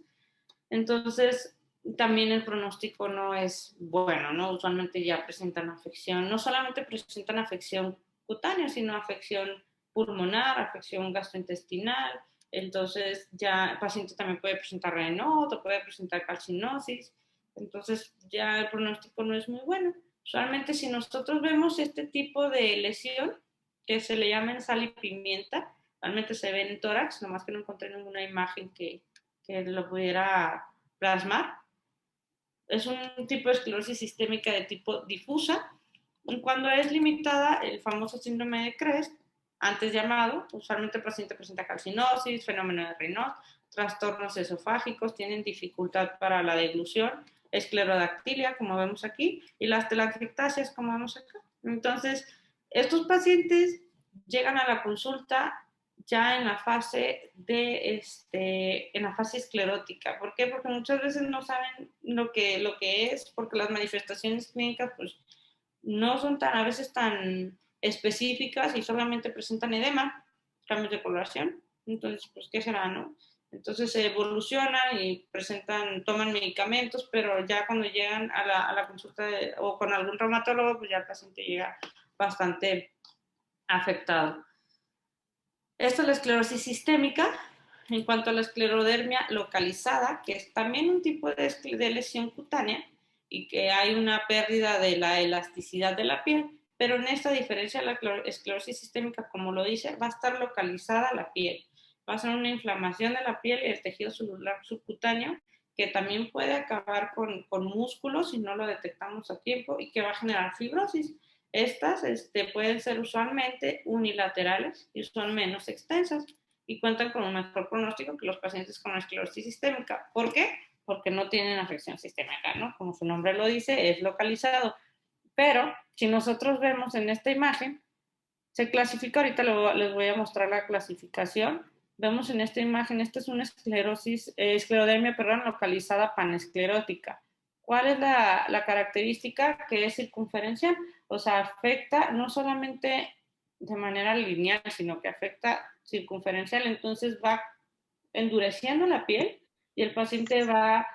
Entonces, también el pronóstico no es bueno, ¿no? Usualmente ya presentan afección, no solamente presentan afección cutánea, sino afección pulmonar, afección gastrointestinal. Entonces ya el paciente también puede presentar Raynaud o puede presentar calcinosis. Entonces ya el pronóstico no es muy bueno. Usualmente si nosotros vemos este tipo de lesión, que se le llama en sal y pimienta, realmente se ve en tórax, nomás que no encontré ninguna imagen que lo pudiera plasmar. Es un tipo de esclerosis sistémica de tipo difusa. Cuando es limitada, el famoso síndrome de Crest, antes llamado, usualmente el paciente presenta calcinosis, fenómeno de Raynaud, trastornos esofágicos, tienen dificultad para la deglución, esclerodactilia, como vemos aquí, y las telangiectasias, como vemos acá. Entonces, estos pacientes llegan a la consulta ya en la fase en la fase esclerótica. ¿Por qué? Porque muchas veces no saben lo que es, porque las manifestaciones clínicas pues no son a veces tan específicas y solamente presentan edema, cambios de coloración. Entonces, pues, ¿qué será, no? Entonces se evolucionan y toman medicamentos, pero ya cuando llegan a la consulta o con algún reumatólogo, pues ya el paciente llega bastante afectado. Esta es la esclerosis sistémica. En cuanto a la esclerodermia localizada, que es también un tipo de lesión cutánea y que hay una pérdida de la elasticidad de la piel, pero en esta diferencia la esclerosis sistémica, como lo dice, va a estar localizada la piel. Va a ser una inflamación de la piel y el tejido celular subcutáneo que también puede acabar con músculos si no lo detectamos a tiempo y que va a generar fibrosis. Estas pueden ser usualmente unilaterales y son menos extensas y cuentan con un mejor pronóstico que los pacientes con esclerosis sistémica. ¿Por qué? Porque no tienen afección sistémica, ¿no? Como su nombre lo dice, es localizado. Pero si nosotros vemos en esta imagen, se clasifica, ahorita les voy a mostrar la clasificación. Vemos en esta imagen, esta es una esclerodermia, localizada panesclerótica. ¿Cuál es la característica? Que es circunferencial, o sea, afecta no solamente de manera lineal, sino que afecta circunferencial, entonces va endureciendo la piel y el paciente va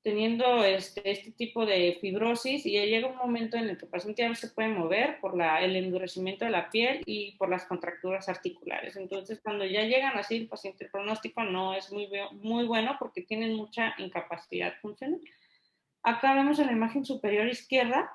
teniendo este tipo de fibrosis y ya llega un momento en el que el paciente ya no se puede mover por el endurecimiento de la piel y por las contracturas articulares. Entonces, cuando ya llegan así, el paciente, el pronóstico no es muy bueno porque tienen mucha incapacidad funcional. Acá vemos en la imagen superior izquierda,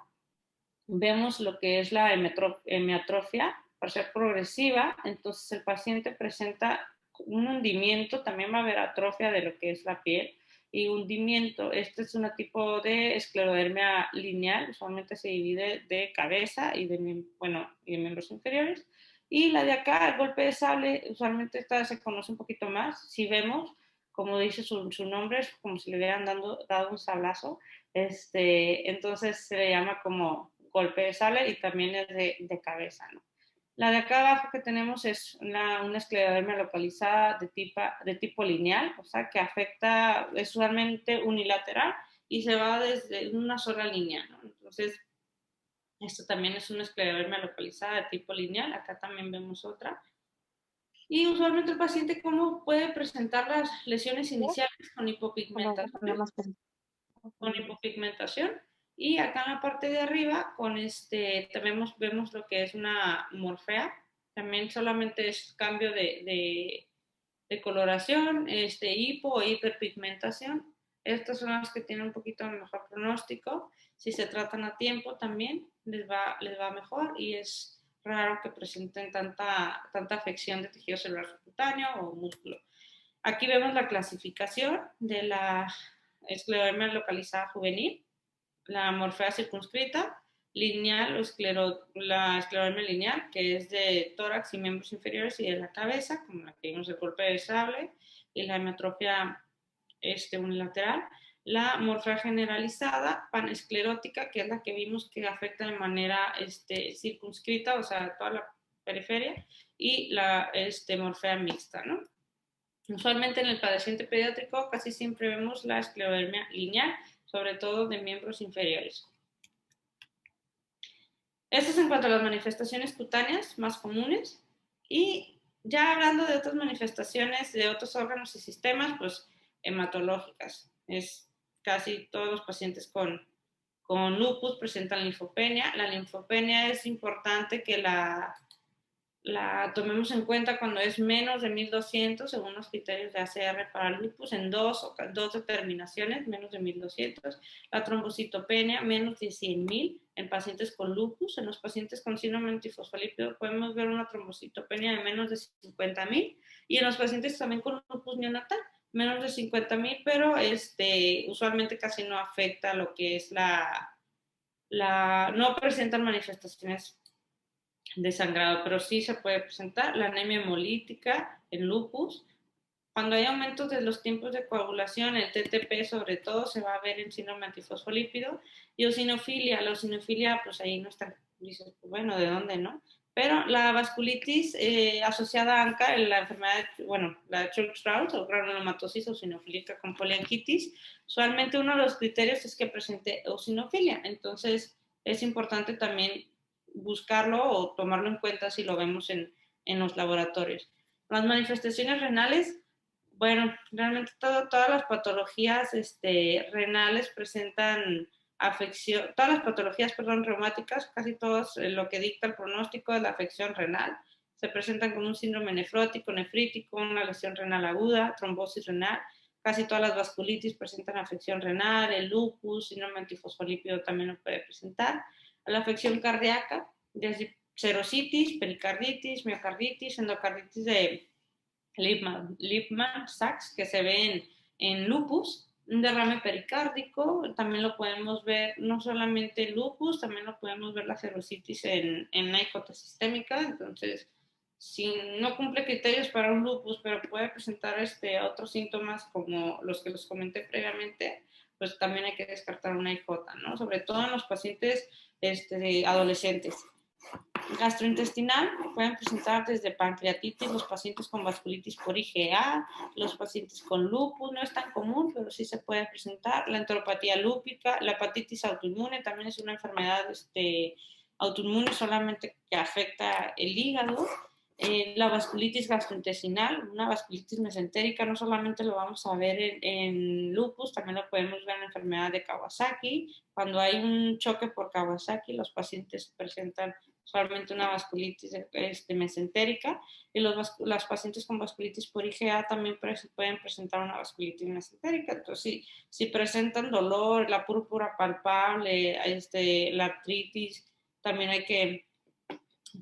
vemos lo que es la hemiatrofia parcial progresiva, entonces el paciente presenta un hundimiento, también va a haber atrofia de lo que es la piel y hundimiento. Este es un tipo de esclerodermia lineal, usualmente se divide de cabeza y de miembros inferiores. Y la de acá, el golpe de sable, usualmente esta se conoce un poquito más. Si vemos, como dice su nombre, es como si le hubieran dado un sablazo. Entonces se le llama como golpe de sable y también es de cabeza, ¿no? La de acá abajo que tenemos es una esclerodermia localizada de tipo lineal, o sea, que afecta, es usualmente unilateral y se va desde una sola línea, ¿no? Entonces, esto también es una esclerodermia localizada de tipo lineal, acá también vemos otra. Y usualmente el paciente, ¿cómo puede presentar las lesiones iniciales? Con hipopigmentación. Y acá en la parte de arriba también vemos lo que es una morfea, también solamente es cambio de coloración, hipo o hiperpigmentación. Estas son las que tienen un poquito mejor pronóstico. Si se tratan a tiempo también les va mejor y es raro que presenten tanta afección de tejido celular subcutáneo o músculo. Aquí vemos la clasificación de la esclerodermia localizada juvenil, la morfea circunscrita, lineal la esclerodermia lineal, que es de tórax y miembros inferiores y de la cabeza, como la que vimos el golpe de sable, y la hemiatrofia unilateral. La morfea generalizada, panesclerótica, que es la que vimos que afecta de manera circunscrita, o sea, toda la periferia, y la morfea mixta, ¿no? Usualmente en el paciente pediátrico casi siempre vemos la esclerodermia lineal, sobre todo de miembros inferiores. Esto es en cuanto a las manifestaciones cutáneas más comunes. Y ya hablando de otras manifestaciones de otros órganos y sistemas, pues hematológicas. Es casi todos los pacientes con lupus presentan linfopenia. La linfopenia es importante que la tomemos en cuenta cuando es menos de 1200, según los criterios de ACR para lupus, en dos determinaciones, menos de 1200. La trombocitopenia, menos de 100,000 en pacientes con lupus. En los pacientes con síndrome antifosfolípido podemos ver una trombocitopenia de menos de 50,000. Y en los pacientes también con lupus neonatal, menos de 50,000, pero usualmente casi no afecta lo que es no presentan manifestaciones de sangrado, pero sí se puede presentar la anemia hemolítica en lupus. Cuando hay aumentos de los tiempos de coagulación, el TTP sobre todo se va a ver en síndrome antifosfolípido. Y eosinofilia, la eosinofilia, pues ahí no está, dices, pues bueno, ¿de dónde, no? Pero la vasculitis asociada a ANCA, la enfermedad, bueno, la Church-Strauss o granulomatosis eosinofílica con polianquitis, usualmente uno de los criterios es que presente eosinofilia. Entonces, es importante también buscarlo o tomarlo en cuenta si lo vemos en los laboratorios. Las manifestaciones renales, bueno, realmente todas las patologías renales presentan afección, todas las patologías, perdón, reumáticas, casi todas, lo que dicta el pronóstico es la afección renal. Se presentan con un síndrome nefrótico, nefrítico, una lesión renal aguda, trombosis renal. Casi todas las vasculitis presentan afección renal, el lupus, síndrome antifosfolípido también lo puede presentar. La afección cardíaca, desde serositis, pericarditis, miocarditis, endocarditis de Lippmann-Sachs, que se ve en lupus, un derrame pericárdico, también lo podemos ver, no solamente en lupus, también lo podemos ver la serositis en una IJ sistémica. Entonces, si no cumple criterios para un lupus, pero puede presentar otros síntomas como los que les comenté previamente, pues también hay que descartar una IJ, ¿no? Sobre todo en los pacientes adolescentes. Gastrointestinal, pueden presentar desde pancreatitis, los pacientes con vasculitis por IgA, los pacientes con lupus, no es tan común, pero sí se puede presentar. La enteropatía lúpica, la hepatitis autoinmune también es una enfermedad autoinmune solamente que afecta el hígado. La vasculitis gastrointestinal, una vasculitis mesentérica, no solamente lo vamos a ver en lupus, también lo podemos ver en la enfermedad de Kawasaki. Cuando hay un choque por Kawasaki, los pacientes presentan solamente una vasculitis mesentérica, y las pacientes con vasculitis por IgA también pueden presentar una vasculitis mesentérica. Entonces, si presentan dolor, la púrpura palpable, la artritis, también hay que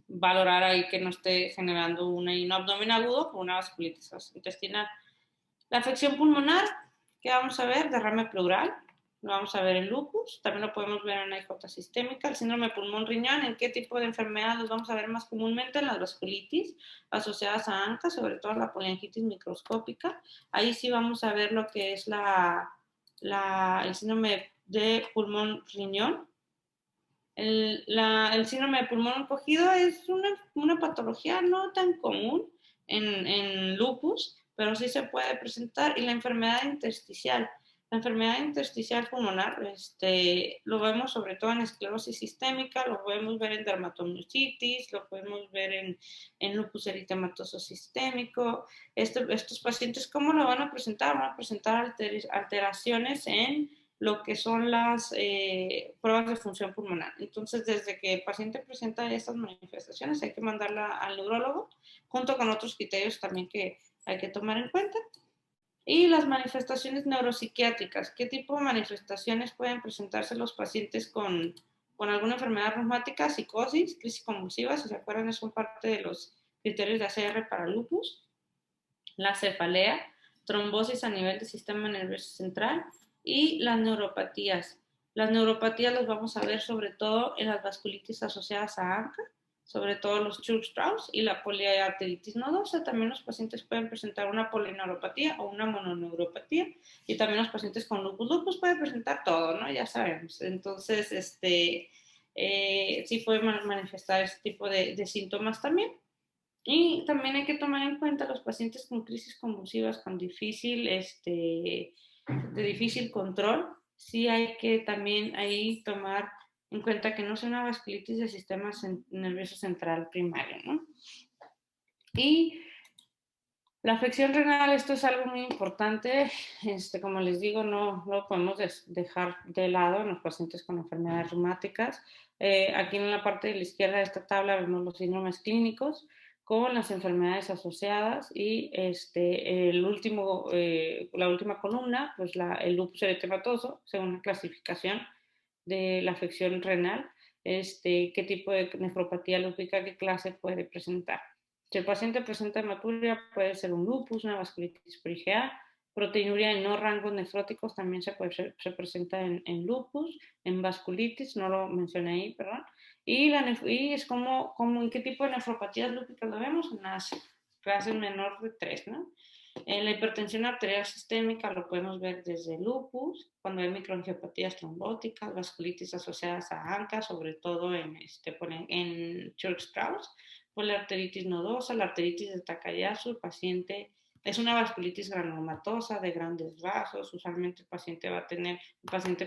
valorar ahí que no esté generando un abdomen agudo o una vasculitis intestinal. La afección pulmonar, ¿qué vamos a ver? Derrame pleural, lo vamos a ver en lupus, también lo podemos ver en la IJ sistémica. El síndrome pulmón-riñón, ¿en qué tipo de enfermedad los vamos a ver más comúnmente? En las vasculitis asociadas a ANCA, sobre todo la poliangitis microscópica. Ahí sí vamos a ver lo que es el síndrome de pulmón-riñón. El síndrome de pulmón encogido es una patología no tan común en lupus, pero sí se puede presentar. Y la enfermedad intersticial. La enfermedad intersticial pulmonar lo vemos sobre todo en esclerosis sistémica, lo podemos ver en dermatomiositis, lo podemos ver en lupus eritematoso sistémico. Estos pacientes, ¿cómo lo van a presentar? Van a presentar alteraciones en lo que son las pruebas de función pulmonar. Entonces, desde que el paciente presenta estas manifestaciones, hay que mandarla al neurólogo, junto con otros criterios también que hay que tomar en cuenta. Y las manifestaciones neuropsiquiátricas. ¿Qué tipo de manifestaciones pueden presentarse los pacientes con alguna enfermedad reumática? Psicosis, crisis convulsivas, si se acuerdan, son parte de los criterios de ACR para lupus. La cefalea, trombosis a nivel del sistema nervioso central, y las neuropatías. Las neuropatías las vamos a ver sobre todo en las vasculitis asociadas a ANCA, sobre todo los Church-Strauss y la poliarteritis nodosa. También los pacientes pueden presentar una polineuropatía o una mononeuropatía, y también los pacientes con lupus. Lupus puede presentar todo, ¿no? Ya sabemos. Entonces, sí pueden manifestar este tipo de síntomas también. Y también hay que tomar en cuenta los pacientes con crisis convulsivas con de difícil control. Sí hay que también ahí tomar en cuenta que no sea una vasculitis del sistema nervioso central primario, ¿no? Y La afección renal, esto es algo muy importante. Como les digo, no lo podemos dejar de lado en los pacientes con enfermedades reumáticas. Aquí en la parte de la izquierda de esta tabla vemos los síndromes clínicos con las enfermedades asociadas y la última columna, pues el lupus eritematoso, según la clasificación de la afección renal, qué tipo de nefropatía lúpica, qué clase puede presentar. Si el paciente presenta hematuria, puede ser un lupus, una vasculitis por IgA, proteinuria en no rangos nefróticos también se presenta en lupus, en vasculitis, no lo mencioné ahí, perdón. Y es como en qué tipo de nefropatías lúpicas lo vemos, en las clases menor de 3, ¿no? En la hipertensión arterial sistémica lo podemos ver desde lupus, cuando hay microangiopatías trombóticas, vasculitis asociadas a ANCA, sobre todo en Church-Strauss, poliarteritis nodosa, la arteritis de Takayasu, el paciente es una vasculitis granulomatosa de grandes vasos, usualmente el paciente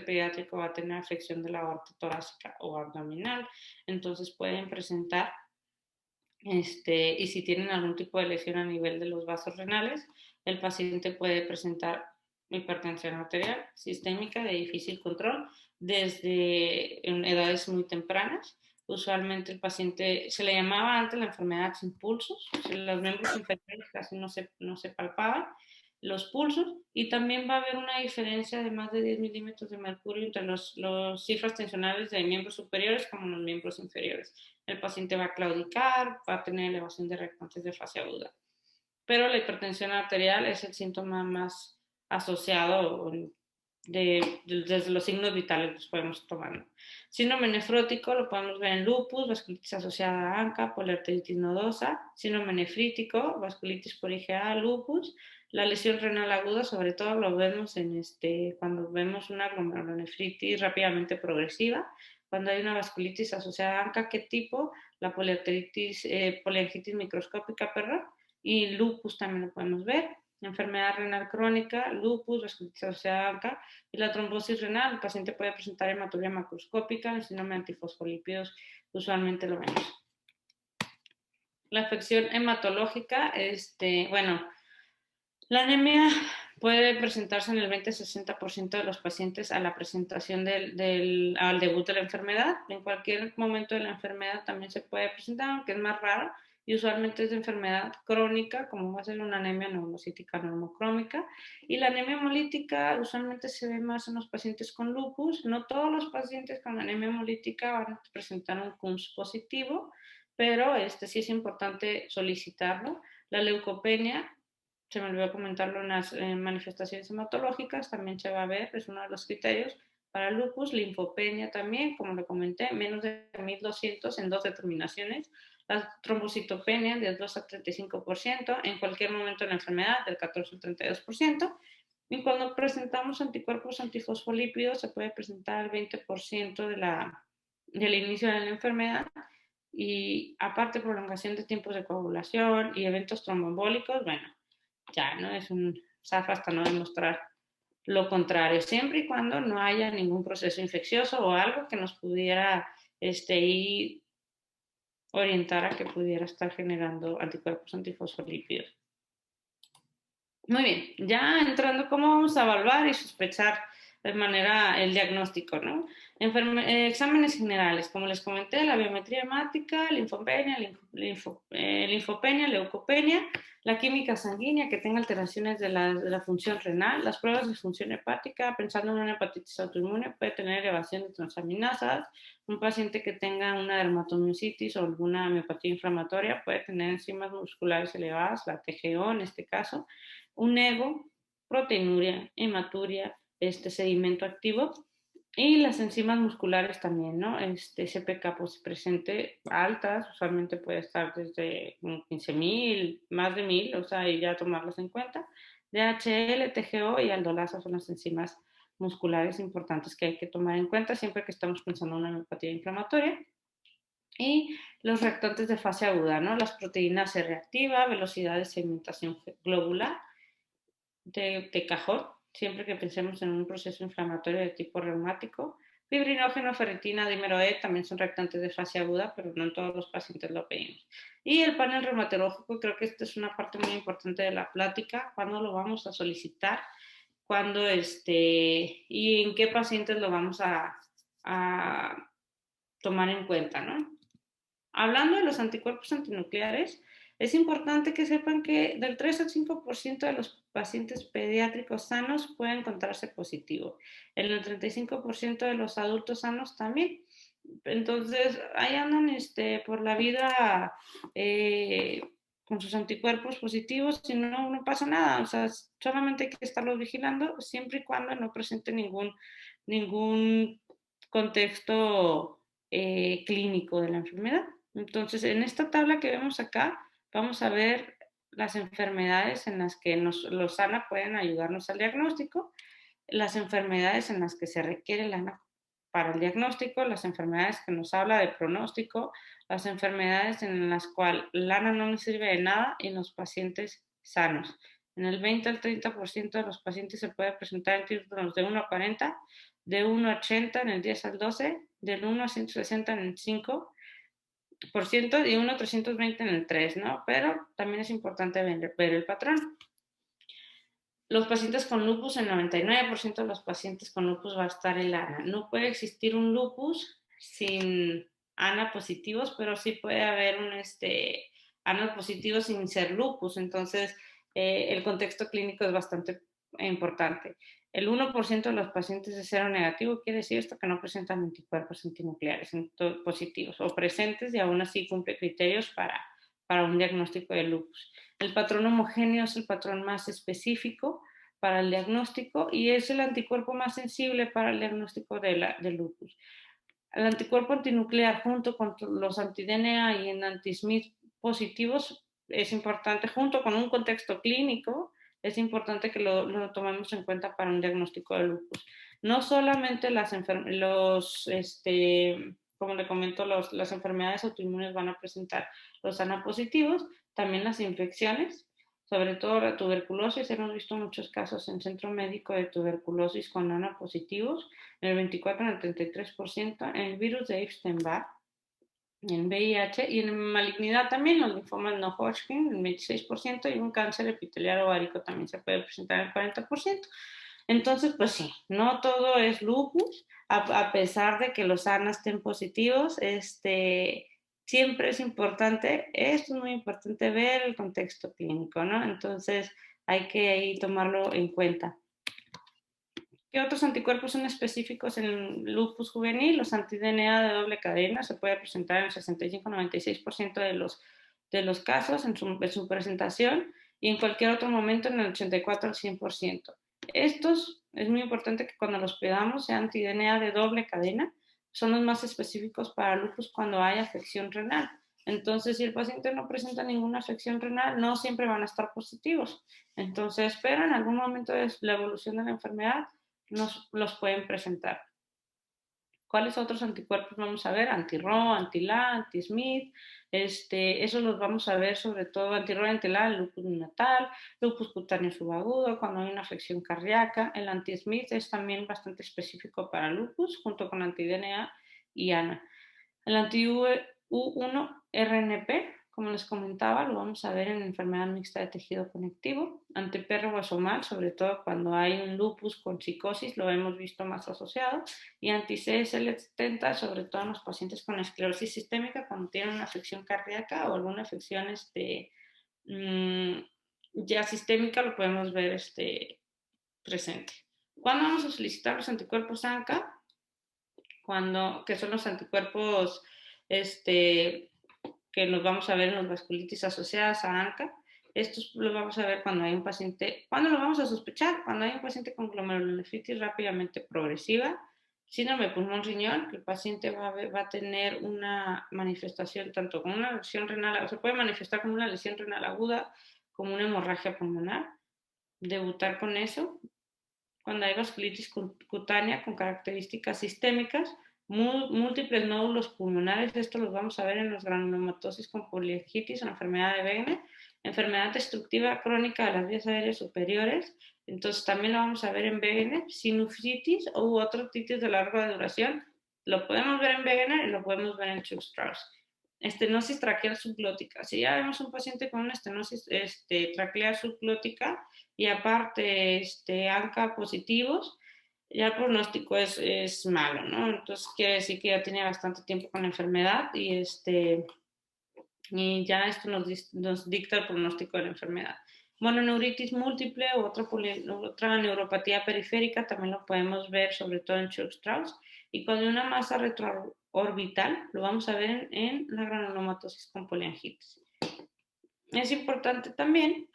pediátrico va a tener afección de la aorta torácica o abdominal, entonces pueden presentar y si tienen algún tipo de lesión a nivel de los vasos renales, el paciente puede presentar hipertensión arterial sistémica de difícil control desde en edades muy tempranas. Usualmente el paciente se le llamaba antes la enfermedad sin pulsos, los miembros inferiores casi no se palpaban los pulsos y también va a haber una diferencia de más de 10 milímetros de mercurio entre los cifras tensionales de miembros superiores como los miembros inferiores. El paciente va a claudicar, va a tener elevación de reactantes de fase aguda. Pero la hipertensión arterial es el síntoma más asociado desde los signos vitales los podemos tomar. Síndrome nefrótico lo podemos ver en lupus, vasculitis asociada a ANCA, poliarteritis nodosa, síndrome nefrítico, vasculitis por IgA, lupus, la lesión renal aguda, sobre todo lo vemos cuando vemos una glomerulonefritis rápidamente progresiva, cuando hay una vasculitis asociada a ANCA, ¿qué tipo? La poliangitis microscópica, perdón, y lupus también lo podemos ver. Enfermedad renal crónica, lupus, vasculitis asociada a ANCA y la trombosis renal. El paciente puede presentar hematuria macroscópica, el síndrome de antifosfolípidos usualmente lo vemos. La afección hematológica, bueno, la anemia puede presentarse en el 20-60% de los pacientes a la presentación al debut de la enfermedad. En cualquier momento de la enfermedad también se puede presentar, aunque es más raro, y usualmente es de enfermedad crónica, como va a ser una anemia neumocítica normocrómica. Y la anemia hemolítica usualmente se ve más en los pacientes con lupus. No todos los pacientes con anemia hemolítica van a presentar un CUMS positivo, pero sí es importante solicitarlo. La leucopenia, se me olvidó comentarlo en las manifestaciones hematológicas, también se va a ver, es uno de los criterios para el lupus. Linfopenia también, como lo comenté, menos de 1200 en 2 determinaciones. La trombocitopenia del 2 al 35%, en cualquier momento de la enfermedad del 14 al 32%. Y cuando presentamos anticuerpos antifosfolípidos se puede presentar el 20% del inicio de la enfermedad. Y aparte prolongación de tiempos de coagulación y eventos tromboembólicos, bueno, ya, ¿no? Es un zafa hasta no demostrar lo contrario, siempre y cuando no haya ningún proceso infeccioso o algo que nos pudiera ir orientar a que pudiera estar generando anticuerpos antifosfolípidos. Muy bien, ya entrando, ¿cómo vamos a evaluar y sospechar de manera el diagnóstico, ¿no? Exámenes generales, como les comenté, la biometría hemática, linfopenia, leucopenia, la química sanguínea que tenga alteraciones de la función renal, las pruebas de función hepática, pensando en una hepatitis autoinmune, puede tener elevación de transaminasas, un paciente que tenga una dermatomiositis o alguna miopatía inflamatoria puede tener enzimas musculares elevadas, la TGO en este caso, un ego, proteinuria, hematuria, sedimento activo y las enzimas musculares también, ¿no? CPK pues, presente altas, usualmente puede estar desde 15.000, más de 1.000, o sea, y ya tomarlas en cuenta. DHL, TGO y aldolasa son las enzimas musculares importantes que hay que tomar en cuenta siempre que estamos pensando en una miopatía inflamatoria. Y los reactantes de fase aguda, ¿no? Las proteínas C reactiva, velocidad de segmentación globular, de cajón, siempre que pensemos en un proceso inflamatorio de tipo reumático, Fibrinógeno, ferritina, dímero E también son reactantes de fase aguda, pero no en todos los pacientes lo pedimos. Y el panel reumatológico, creo que esta es una parte muy importante de la plática, cuándo lo vamos a solicitar, cuándo y en qué pacientes lo vamos a tomar en cuenta, ¿no? Hablando de los anticuerpos antinucleares, es importante que sepan que del 3 al 5% de los pacientes pediátricos sanos pueden encontrarse positivo. En el 35% de los adultos sanos también. Entonces, ahí andan por la vida con sus anticuerpos positivos y no pasa nada. O sea, solamente hay que estarlos vigilando siempre y cuando no presente ningún contexto clínico de la enfermedad. Entonces, en esta tabla que vemos acá, vamos a ver las enfermedades en las que los ANA pueden ayudarnos al diagnóstico, las enfermedades en las que se requiere el ANA para el diagnóstico, las enfermedades que nos habla de pronóstico, las enfermedades en las cuales el ANA no nos sirve de nada en los pacientes sanos. En el 20 al 30% de los pacientes se puede presentar en títulos de 1 a 40, de 1 a 80 en el 10 al 12, del 1 a 160 en el 5%, y 1 a 320 en el 3, ¿no? Pero también es importante ver el patrón. Los pacientes con lupus, el 99% de los pacientes con lupus va a estar el ANA. No puede existir un lupus sin ANA positivos, pero sí puede haber un ANA positivo sin ser lupus. Entonces, el contexto clínico es bastante importante. El 1% de los pacientes de cero negativo quiere decir esto que no presentan anticuerpos antinucleares positivos o presentes y aún así cumple criterios para un diagnóstico de lupus. El patrón homogéneo es el patrón más específico para el diagnóstico y es el anticuerpo más sensible para el diagnóstico de lupus. El anticuerpo antinuclear junto con los anti-DNA y en anti-Smith positivos es importante, junto con un contexto clínico, es importante que lo tomemos en cuenta para un diagnóstico de lupus. No solamente como le comento, las enfermedades autoinmunes van a presentar los ANA positivos, también las infecciones, sobre todo la tuberculosis. Hemos visto muchos casos en centro médico de tuberculosis con ANA positivos, en el 24, en el 33%, en el virus de Epstein-Barr, en VIH y en malignidad también, los linfomas no Hodgkin, el 26%, y un cáncer epitelial ovárico también se puede presentar el 40%. Entonces, pues sí, no todo es lupus, a pesar de que los ANA estén positivos, siempre es importante, esto es muy importante, ver el contexto clínico, ¿no? Entonces, hay que ahí tomarlo en cuenta. ¿Qué otros anticuerpos son específicos en el lupus juvenil? Los anti-DNA de doble cadena se puede presentar en el 65-96% de los casos en su presentación y en cualquier otro momento en el 84 al 100%. Estos es muy importante que cuando los pedamos sean anti-DNA de doble cadena, son los más específicos para lupus cuando hay afección renal. Entonces, si el paciente no presenta ninguna afección renal, no siempre van a estar positivos. Entonces, pero en algún momento de la evolución de la enfermedad, los pueden presentar. ¿Cuáles otros anticuerpos vamos a ver? Anti-Ro, anti-La, anti-Smith, esos los vamos a ver sobre todo anti-Ro, anti-La, el lupus neonatal, lupus cutáneo subagudo, cuando hay una afección cardíaca. El anti-Smith es también bastante específico para lupus, junto con anti-DNA y ANA. El anti-U1-RNP, como les comentaba, lo vamos a ver en enfermedad mixta de tejido conectivo, anti-perrobasomal, sobre todo cuando hay un lupus con psicosis, lo hemos visto más asociado, y anti-CSL70, sobre todo en los pacientes con esclerosis sistémica, cuando tienen una afección cardíaca o alguna afección ya sistémica, lo podemos ver presente. ¿Cuándo vamos a solicitar los anticuerpos ANCA? Que son los anticuerpos que los vamos a ver en las vasculitis asociadas a ANCA. Estos los vamos a ver cuando hay un paciente, ¿cuándo lo vamos a sospechar? Cuando hay un paciente con glomerulonefritis rápidamente progresiva, síndrome de pulmón riñón, que el paciente va a tener una manifestación tanto con una lesión renal, o se puede manifestar como una lesión renal aguda, como una hemorragia pulmonar, debutar con eso. Cuando hay vasculitis cutánea con características sistémicas, múltiples nódulos pulmonares, esto los vamos a ver en los granulomatosis con poliartritis o la enfermedad de Wegener, enfermedad destructiva crónica de las vías aéreas superiores, entonces también lo vamos a ver en Wegener, sinusitis u otra otitis de larga duración, lo podemos ver en Wegener y lo podemos ver en Church-Strauss. Estenosis traqueal subglótica. Si ya vemos un paciente con una estenosis traqueal subglótica y aparte ANCA positivos, ya el pronóstico es malo, ¿no? Entonces quiere decir que ya tiene bastante tiempo con la enfermedad y ya esto nos dicta el pronóstico de la enfermedad. Mononeuritis múltiple u otra neuropatía periférica también lo podemos ver sobre todo en Church-Strauss, y cuando hay una masa retroorbital lo vamos a ver en la granulomatosis con poliangitis. Es importante también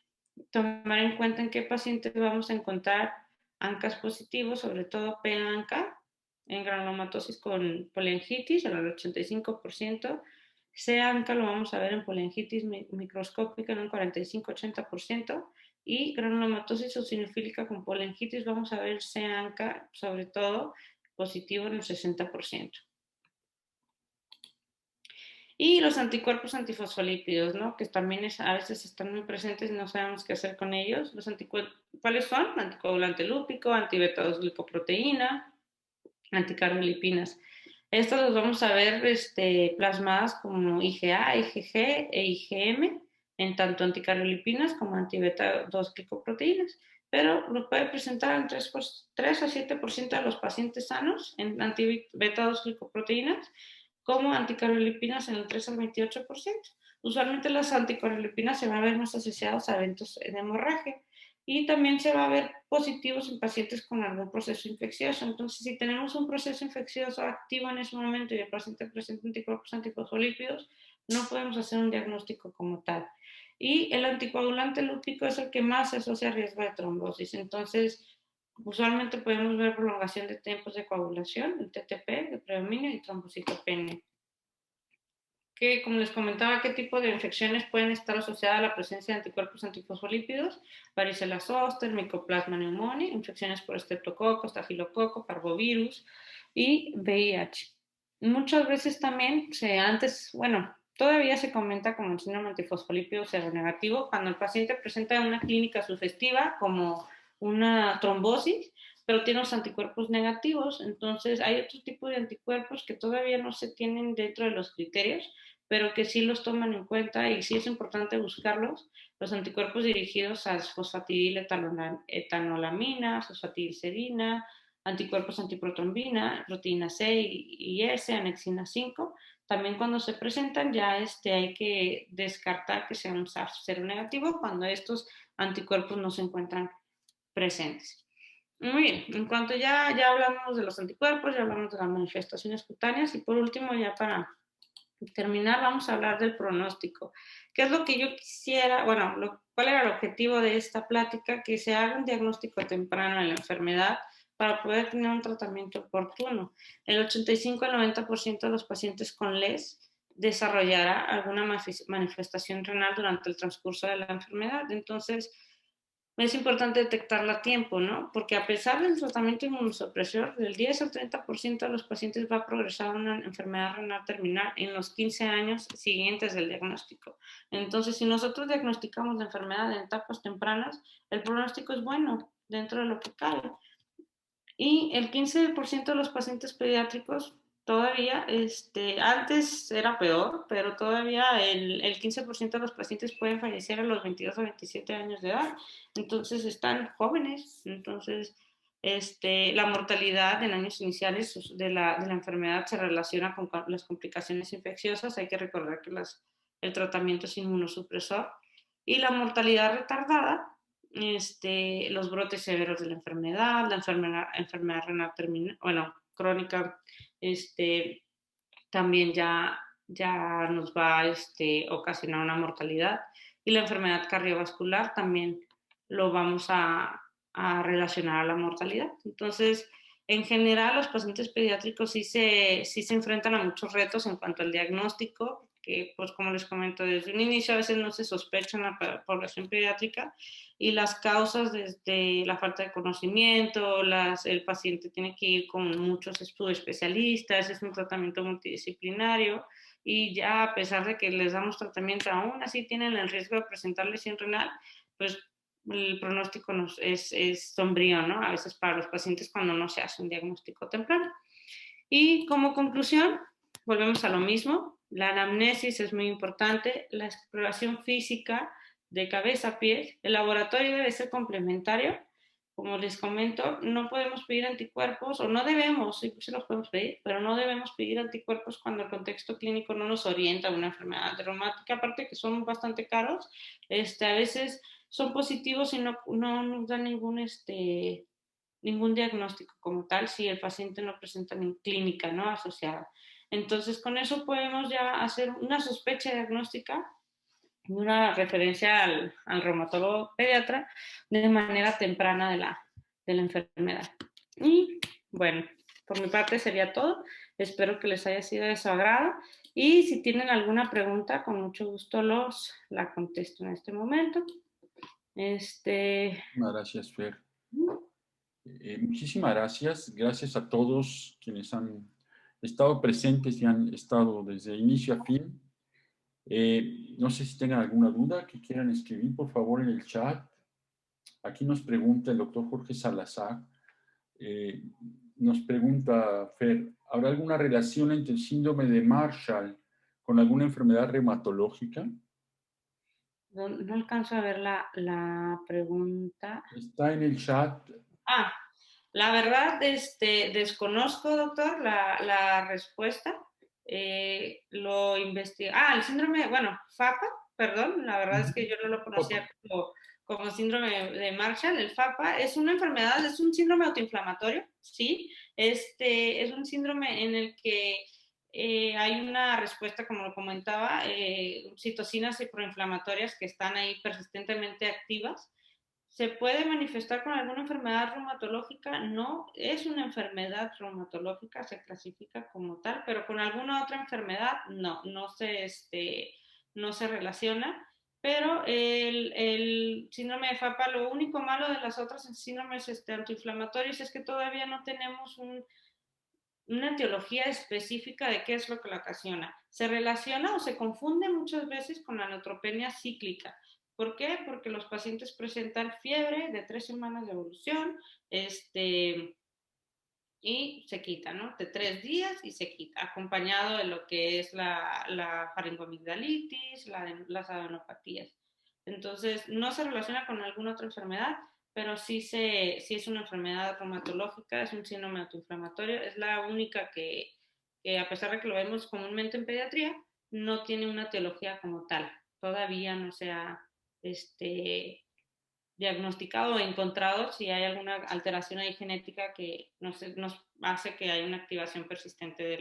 tomar en cuenta en qué pacientes vamos a encontrar ANCAs positivos, sobre todo P-ANCA, en granulomatosis con poliangitis, al 85%. C-ANCA lo vamos a ver en poliangitis microscópica en un 45-80%. Y granulomatosis eosinofílica con poliangitis vamos a ver C-ANCA, sobre todo, positivo en el 60%. Y los anticuerpos antifosfolípidos, ¿no? Que también a veces están muy presentes y no sabemos qué hacer con ellos. Los anticuerpos, ¿cuáles son? Anticoagulante lúpico, antibeta-2-glicoproteína, anticardiolipinas. Estos los vamos a ver plasmadas como IgA, IgG e IgM, en tanto anticardiolipinas como antibeta-2-glicoproteínas. Pero lo puede presentar en 3 a 7% de los pacientes sanos en antibeta-2-glicoproteínas, como anticardiolipinas en el 3 al 28%. Usualmente las anticardiolipinas se van a ver más asociados a eventos de hemorragia y también se va a ver positivos en pacientes con algún proceso infeccioso. Entonces, si tenemos un proceso infeccioso activo en ese momento y el paciente presenta anticuerpos antifosfolípidos, no podemos hacer un diagnóstico como tal. Y el anticoagulante lúpico es el que más se asocia a riesgo de trombosis. Entonces, usualmente podemos ver prolongación de tiempos de coagulación, el TTP, de predominio y trombocitopenia. Que, como les comentaba, qué tipo de infecciones pueden estar asociadas a la presencia de anticuerpos antifosfolípidos: varicela zoster, Mycoplasma pneumoniae, infecciones por estreptococo, estafilococo, parvovirus y VIH. Muchas veces también todavía se comenta como el síndrome antifosfolípido seronegativo cuando el paciente presenta una clínica sugestiva como una trombosis, pero tiene los anticuerpos negativos. Entonces hay otro tipo de anticuerpos que todavía no se tienen dentro de los criterios, pero que sí los toman en cuenta y sí es importante buscarlos. Los anticuerpos dirigidos a fosfatidiletoanolamina, fosfatidilcerina, anticuerpos antiprotrombina, proteína C y S, anexina 5. También cuando se presentan ya hay que descartar que sea un SARS seronegativo cuando estos anticuerpos no se encuentran presentes. Muy bien, en cuanto ya hablamos de los anticuerpos, ya hablamos de las manifestaciones cutáneas y por último, ya para terminar, vamos a hablar del pronóstico. ¿Qué es lo que yo quisiera? ¿Cuál era el objetivo de esta plática? Que se haga un diagnóstico temprano de la enfermedad para poder tener un tratamiento oportuno. El 85 al 90% de los pacientes con LES desarrollará alguna manifestación renal durante el transcurso de la enfermedad. Entonces, es importante detectarla a tiempo, ¿no? Porque a pesar del tratamiento inmunosupresor, del 10 al 30% de los pacientes va a progresar a una enfermedad renal terminal en los 15 años siguientes del diagnóstico. Entonces, si nosotros diagnosticamos la enfermedad en etapas tempranas, el pronóstico es bueno dentro de lo que cabe. Y el 15% de los pacientes pediátricos todavía, antes era peor, pero todavía el 15% de los pacientes pueden fallecer a los 22 o 27 años de edad. Entonces están jóvenes. Entonces, la mortalidad en años iniciales de la enfermedad se relaciona con las complicaciones infecciosas. Hay que recordar que el tratamiento es inmunosupresor. Y la mortalidad retardada, los brotes severos de la enfermedad, la enfermedad renal crónica, también ya nos va a ocasionar una mortalidad. Y la enfermedad cardiovascular también lo vamos a relacionar a la mortalidad. Entonces, en general, los pacientes pediátricos sí se enfrentan a muchos retos en cuanto al diagnóstico, que, pues, como les comento, desde un inicio a veces no se sospecha en la población pediátrica, y las causas desde la falta de conocimiento, el paciente tiene que ir con muchos especialistas, es un tratamiento multidisciplinario, y ya a pesar de que les damos tratamiento, aún así tienen el riesgo de presentar lesión renal, pues el pronóstico es sombrío, ¿no? A veces para los pacientes cuando no se hace un diagnóstico temprano. Y como conclusión, volvemos a lo mismo, la anamnesis es muy importante, la exploración física de cabeza a pies, el laboratorio debe ser complementario. Como les comento, no podemos pedir anticuerpos, o no debemos, sí los podemos pedir, pero no debemos pedir anticuerpos cuando el contexto clínico no nos orienta a una enfermedad reumática, aparte que son bastante caros, a veces son positivos y no nos dan ningún diagnóstico como tal si el paciente no presenta ni clínica, ¿no?, asociada. Entonces, con eso podemos ya hacer una sospecha diagnóstica y una referencia al reumatólogo pediatra de manera temprana de la enfermedad. Y bueno, por mi parte sería todo. Espero que les haya sido de su agrado. Y si tienen alguna pregunta, con mucho gusto la contesto en este momento. Gracias, Fer. Muchísimas gracias. Gracias a todos quienes han estado presentes y han estado desde inicio a fin. No sé si tengan alguna duda que quieran escribir, por favor, en el chat. Aquí nos pregunta el doctor Jorge Salazar. Nos pregunta, Fer, ¿habrá alguna relación entre el síndrome de Marshall con alguna enfermedad reumatológica? No alcanzo a ver la pregunta. Está en el chat. La verdad, desconozco, doctor, la respuesta. Lo investigué. El síndrome, bueno, FAPA, perdón, la verdad es que yo no lo conocía como síndrome de Marshall. El FAPA es una enfermedad, es un síndrome autoinflamatorio, ¿sí? Es un síndrome en el que hay una respuesta, como lo comentaba, citocinas proinflamatorias que están ahí persistentemente activas. ¿Se puede manifestar con alguna enfermedad reumatológica? No, es una enfermedad reumatológica, se clasifica como tal, pero con alguna otra enfermedad no se relaciona. Pero el síndrome de FAPA, lo único malo de las otras síndromes autoinflamatorios es que todavía no tenemos una etiología específica de qué es lo que la ocasiona. Se relaciona o se confunde muchas veces con la neutropenia cíclica. ¿Por qué? Porque los pacientes presentan fiebre de 3 semanas de evolución, y se quita, ¿no? De 3 días y se quita, acompañado de lo que es la faringoamigdalitis, las adenopatías. Entonces, no se relaciona con alguna otra enfermedad, pero sí es una enfermedad reumatológica, es un síndrome autoinflamatorio, es la única que a pesar de que lo vemos comúnmente en pediatría, no tiene una etiología como tal. Todavía no se ha diagnosticado o encontrado si hay alguna alteración ahí genética que nos hace que haya una activación persistente de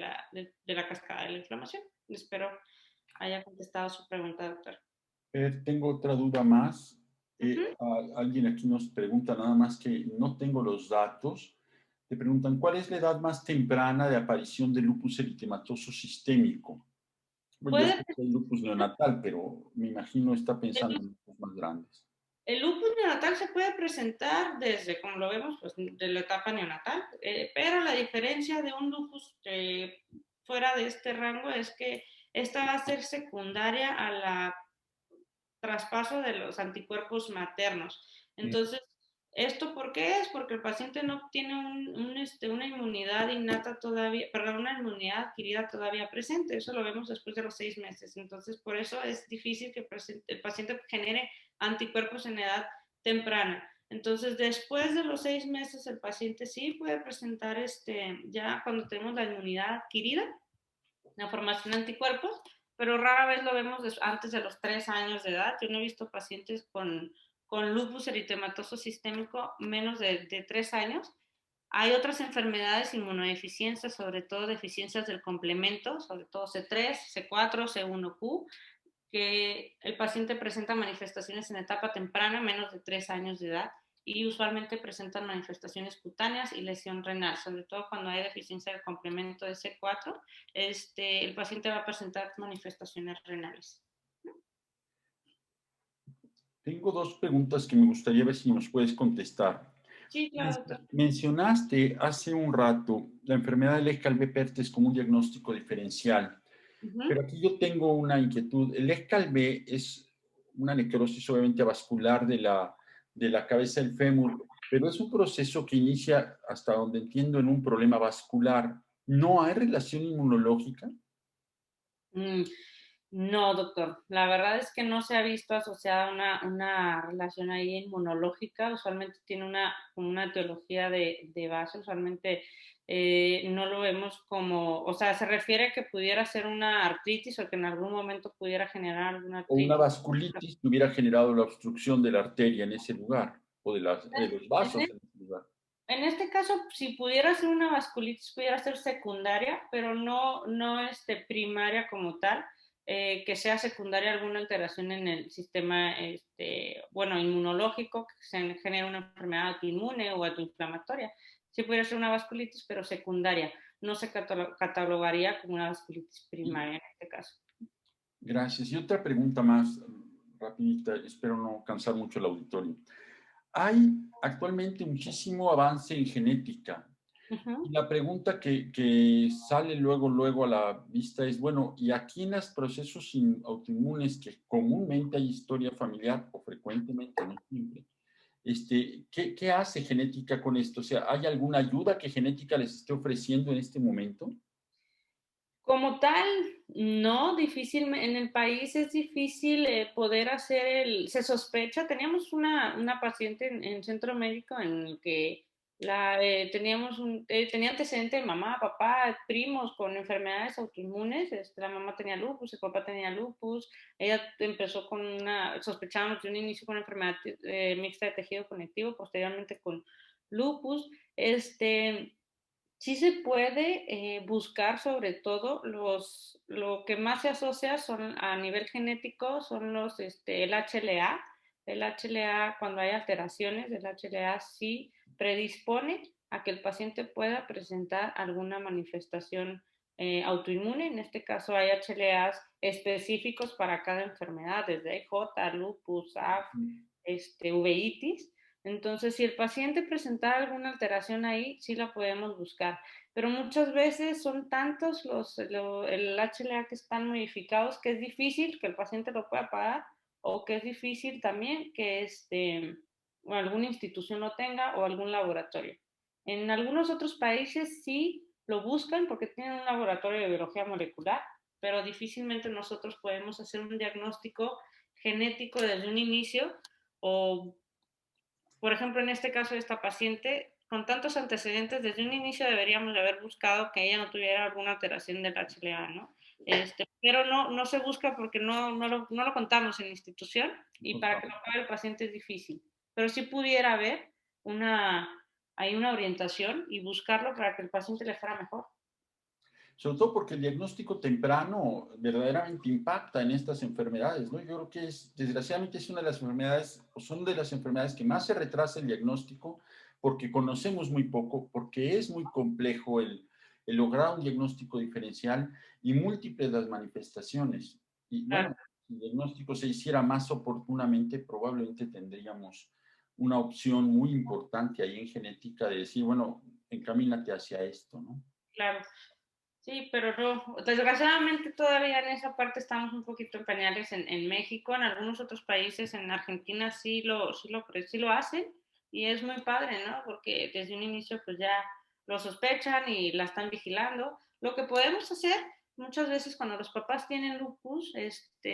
la cascada de la inflamación. Espero haya contestado su pregunta, doctor. Tengo otra duda más. Alguien aquí nos pregunta nada más que no tengo los datos. Te preguntan, ¿cuál es la edad más temprana de aparición de lupus eritematoso sistémico? Bueno, ya sé que hay lupus neonatal, pero me imagino está pensando en lupus más grandes. El lupus neonatal se puede presentar desde, como lo vemos, pues, de la etapa neonatal, pero la diferencia de un lupus fuera de este rango es que esta va a ser secundaria a la traspaso de los anticuerpos maternos. Entonces, ¿esto por qué es? Porque el paciente no tiene una inmunidad innata todavía, perdón, una inmunidad adquirida todavía presente. Eso lo vemos después de los 6 meses. Entonces, por eso es difícil que el paciente genere anticuerpos en edad temprana. Entonces, después de los 6 meses, el paciente sí puede presentar, ya cuando tenemos la inmunidad adquirida, la formación de anticuerpos, pero rara vez lo vemos antes de los 3 años de edad. Yo no he visto pacientes con lupus eritematoso sistémico menos de 3 años. Hay otras enfermedades inmunodeficiencias, sobre todo deficiencias del complemento, sobre todo C3, C4, C1Q, que el paciente presenta manifestaciones en etapa temprana, menos de 3 años de edad, y usualmente presentan manifestaciones cutáneas y lesión renal, sobre todo cuando hay deficiencia del complemento de C4, el paciente va a presentar manifestaciones renales. Tengo 2 preguntas que me gustaría ver si nos puedes contestar. Sí, claro, doctor. Mencionaste hace un rato la enfermedad de Legg-Calvé-Perthes como un diagnóstico diferencial. Pero aquí yo tengo una inquietud. El ESCALB es una necrosis obviamente vascular de la cabeza del fémur, pero es un proceso que inicia, hasta donde entiendo, en un problema vascular. ¿No hay relación inmunológica? Mm, no, doctor. La verdad es que no se ha visto asociada una relación ahí inmunológica. Usualmente tiene una etiología de base. Usualmente no lo vemos como, o sea, se refiere a que pudiera ser una artritis o que en algún momento pudiera generar alguna ¿O una artritis. vasculitis que hubiera generado la obstrucción de la arteria en ese lugar o de los vasos en ese lugar? En este caso, si pudiera ser una vasculitis, pudiera ser secundaria, pero no primaria como tal, que sea secundaria alguna alteración en el sistema, bueno, inmunológico, que se genere una enfermedad autoinmune o autoinflamatoria. Sí pudiera ser una vasculitis, pero secundaria. No se catalogaría como una vasculitis primaria en este caso. Gracias. Y otra pregunta más rapidita, espero no cansar mucho el auditorio. Hay actualmente muchísimo avance en genética. Y la pregunta que sale luego a la vista es, bueno, y aquí en los procesos autoinmunes que comúnmente hay historia familiar o frecuentemente, no siempre, ¿qué hace genética con esto? O sea, ¿hay alguna ayuda que genética les esté ofreciendo en este momento? Como tal, no, difícil, en el país es difícil poder hacer se sospecha, teníamos una paciente en centro médico en el que tenía antecedente de mamá, papá, primos con enfermedades autoinmunes, la mamá tenía lupus, el papá tenía lupus, ella empezó sospechábamos de un inicio con enfermedad mixta de tejido conectivo, posteriormente con lupus, sí se puede buscar sobre todo lo que más se asocia son a nivel genético son el HLA. El HLA, cuando hay alteraciones del HLA, sí predispone a que el paciente pueda presentar alguna manifestación autoinmune. En este caso hay HLAs específicos para cada enfermedad, desde IJ, lupus, AF, uveitis. Entonces, si el paciente presenta alguna alteración ahí, sí la podemos buscar. Pero muchas veces son tantos el HLA que están modificados que es difícil que el paciente lo pueda pagar o que es difícil también que o alguna institución lo tenga o algún laboratorio. En algunos otros países sí lo buscan porque tienen un laboratorio de biología molecular, pero difícilmente nosotros podemos hacer un diagnóstico genético desde un inicio o por ejemplo, en este caso de esta paciente, con tantos antecedentes, desde un inicio deberíamos de haber buscado que ella no tuviera alguna alteración del HLA, ¿no? Pero no se busca porque no lo contamos en la institución y para que lo haga el paciente es difícil. Pero sí pudiera haber hay una orientación y buscarlo para que el paciente le fuera mejor. Sobre todo porque el diagnóstico temprano verdaderamente impacta en estas enfermedades, ¿no? Yo creo que desgraciadamente es una de las enfermedades, o son de las enfermedades que más se retrasa el diagnóstico porque conocemos muy poco, porque es muy complejo el lograr un diagnóstico diferencial y múltiples las manifestaciones. Y bueno, si el diagnóstico se hiciera más oportunamente, probablemente tendríamos una opción muy importante ahí en genética de decir, bueno, encamínate hacia esto, ¿no? Claro. Sí, pero no, desgraciadamente todavía en esa parte estamos un poquito en pañales en México, en algunos otros países, en Argentina sí lo hacen y es muy padre, ¿no? Porque desde un inicio pues ya lo sospechan y la están vigilando. Lo que podemos hacer muchas veces cuando los papás tienen lupus,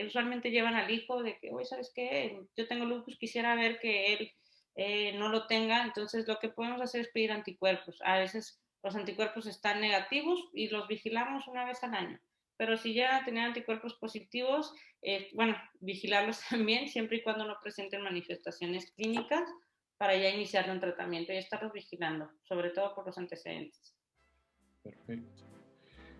usualmente llevan al hijo de que, oye, ¿sabes qué? Yo tengo lupus, quisiera ver que él no lo tenga, entonces lo que podemos hacer es pedir anticuerpos. A veces los anticuerpos están negativos y los vigilamos una vez al año. Pero si llegan a tener anticuerpos positivos, bueno, vigilarlos también, siempre y cuando no presenten manifestaciones clínicas, para ya iniciar un tratamiento y estarlos vigilando, sobre todo por los antecedentes. Perfecto.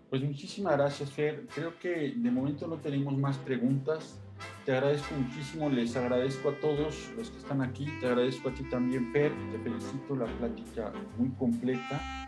Pues muchísimas gracias, Fer. Creo que de momento no tenemos más preguntas. Te agradezco muchísimo, les agradezco a todos los que están aquí, te agradezco a ti también, Fer, te felicito, la plática muy completa.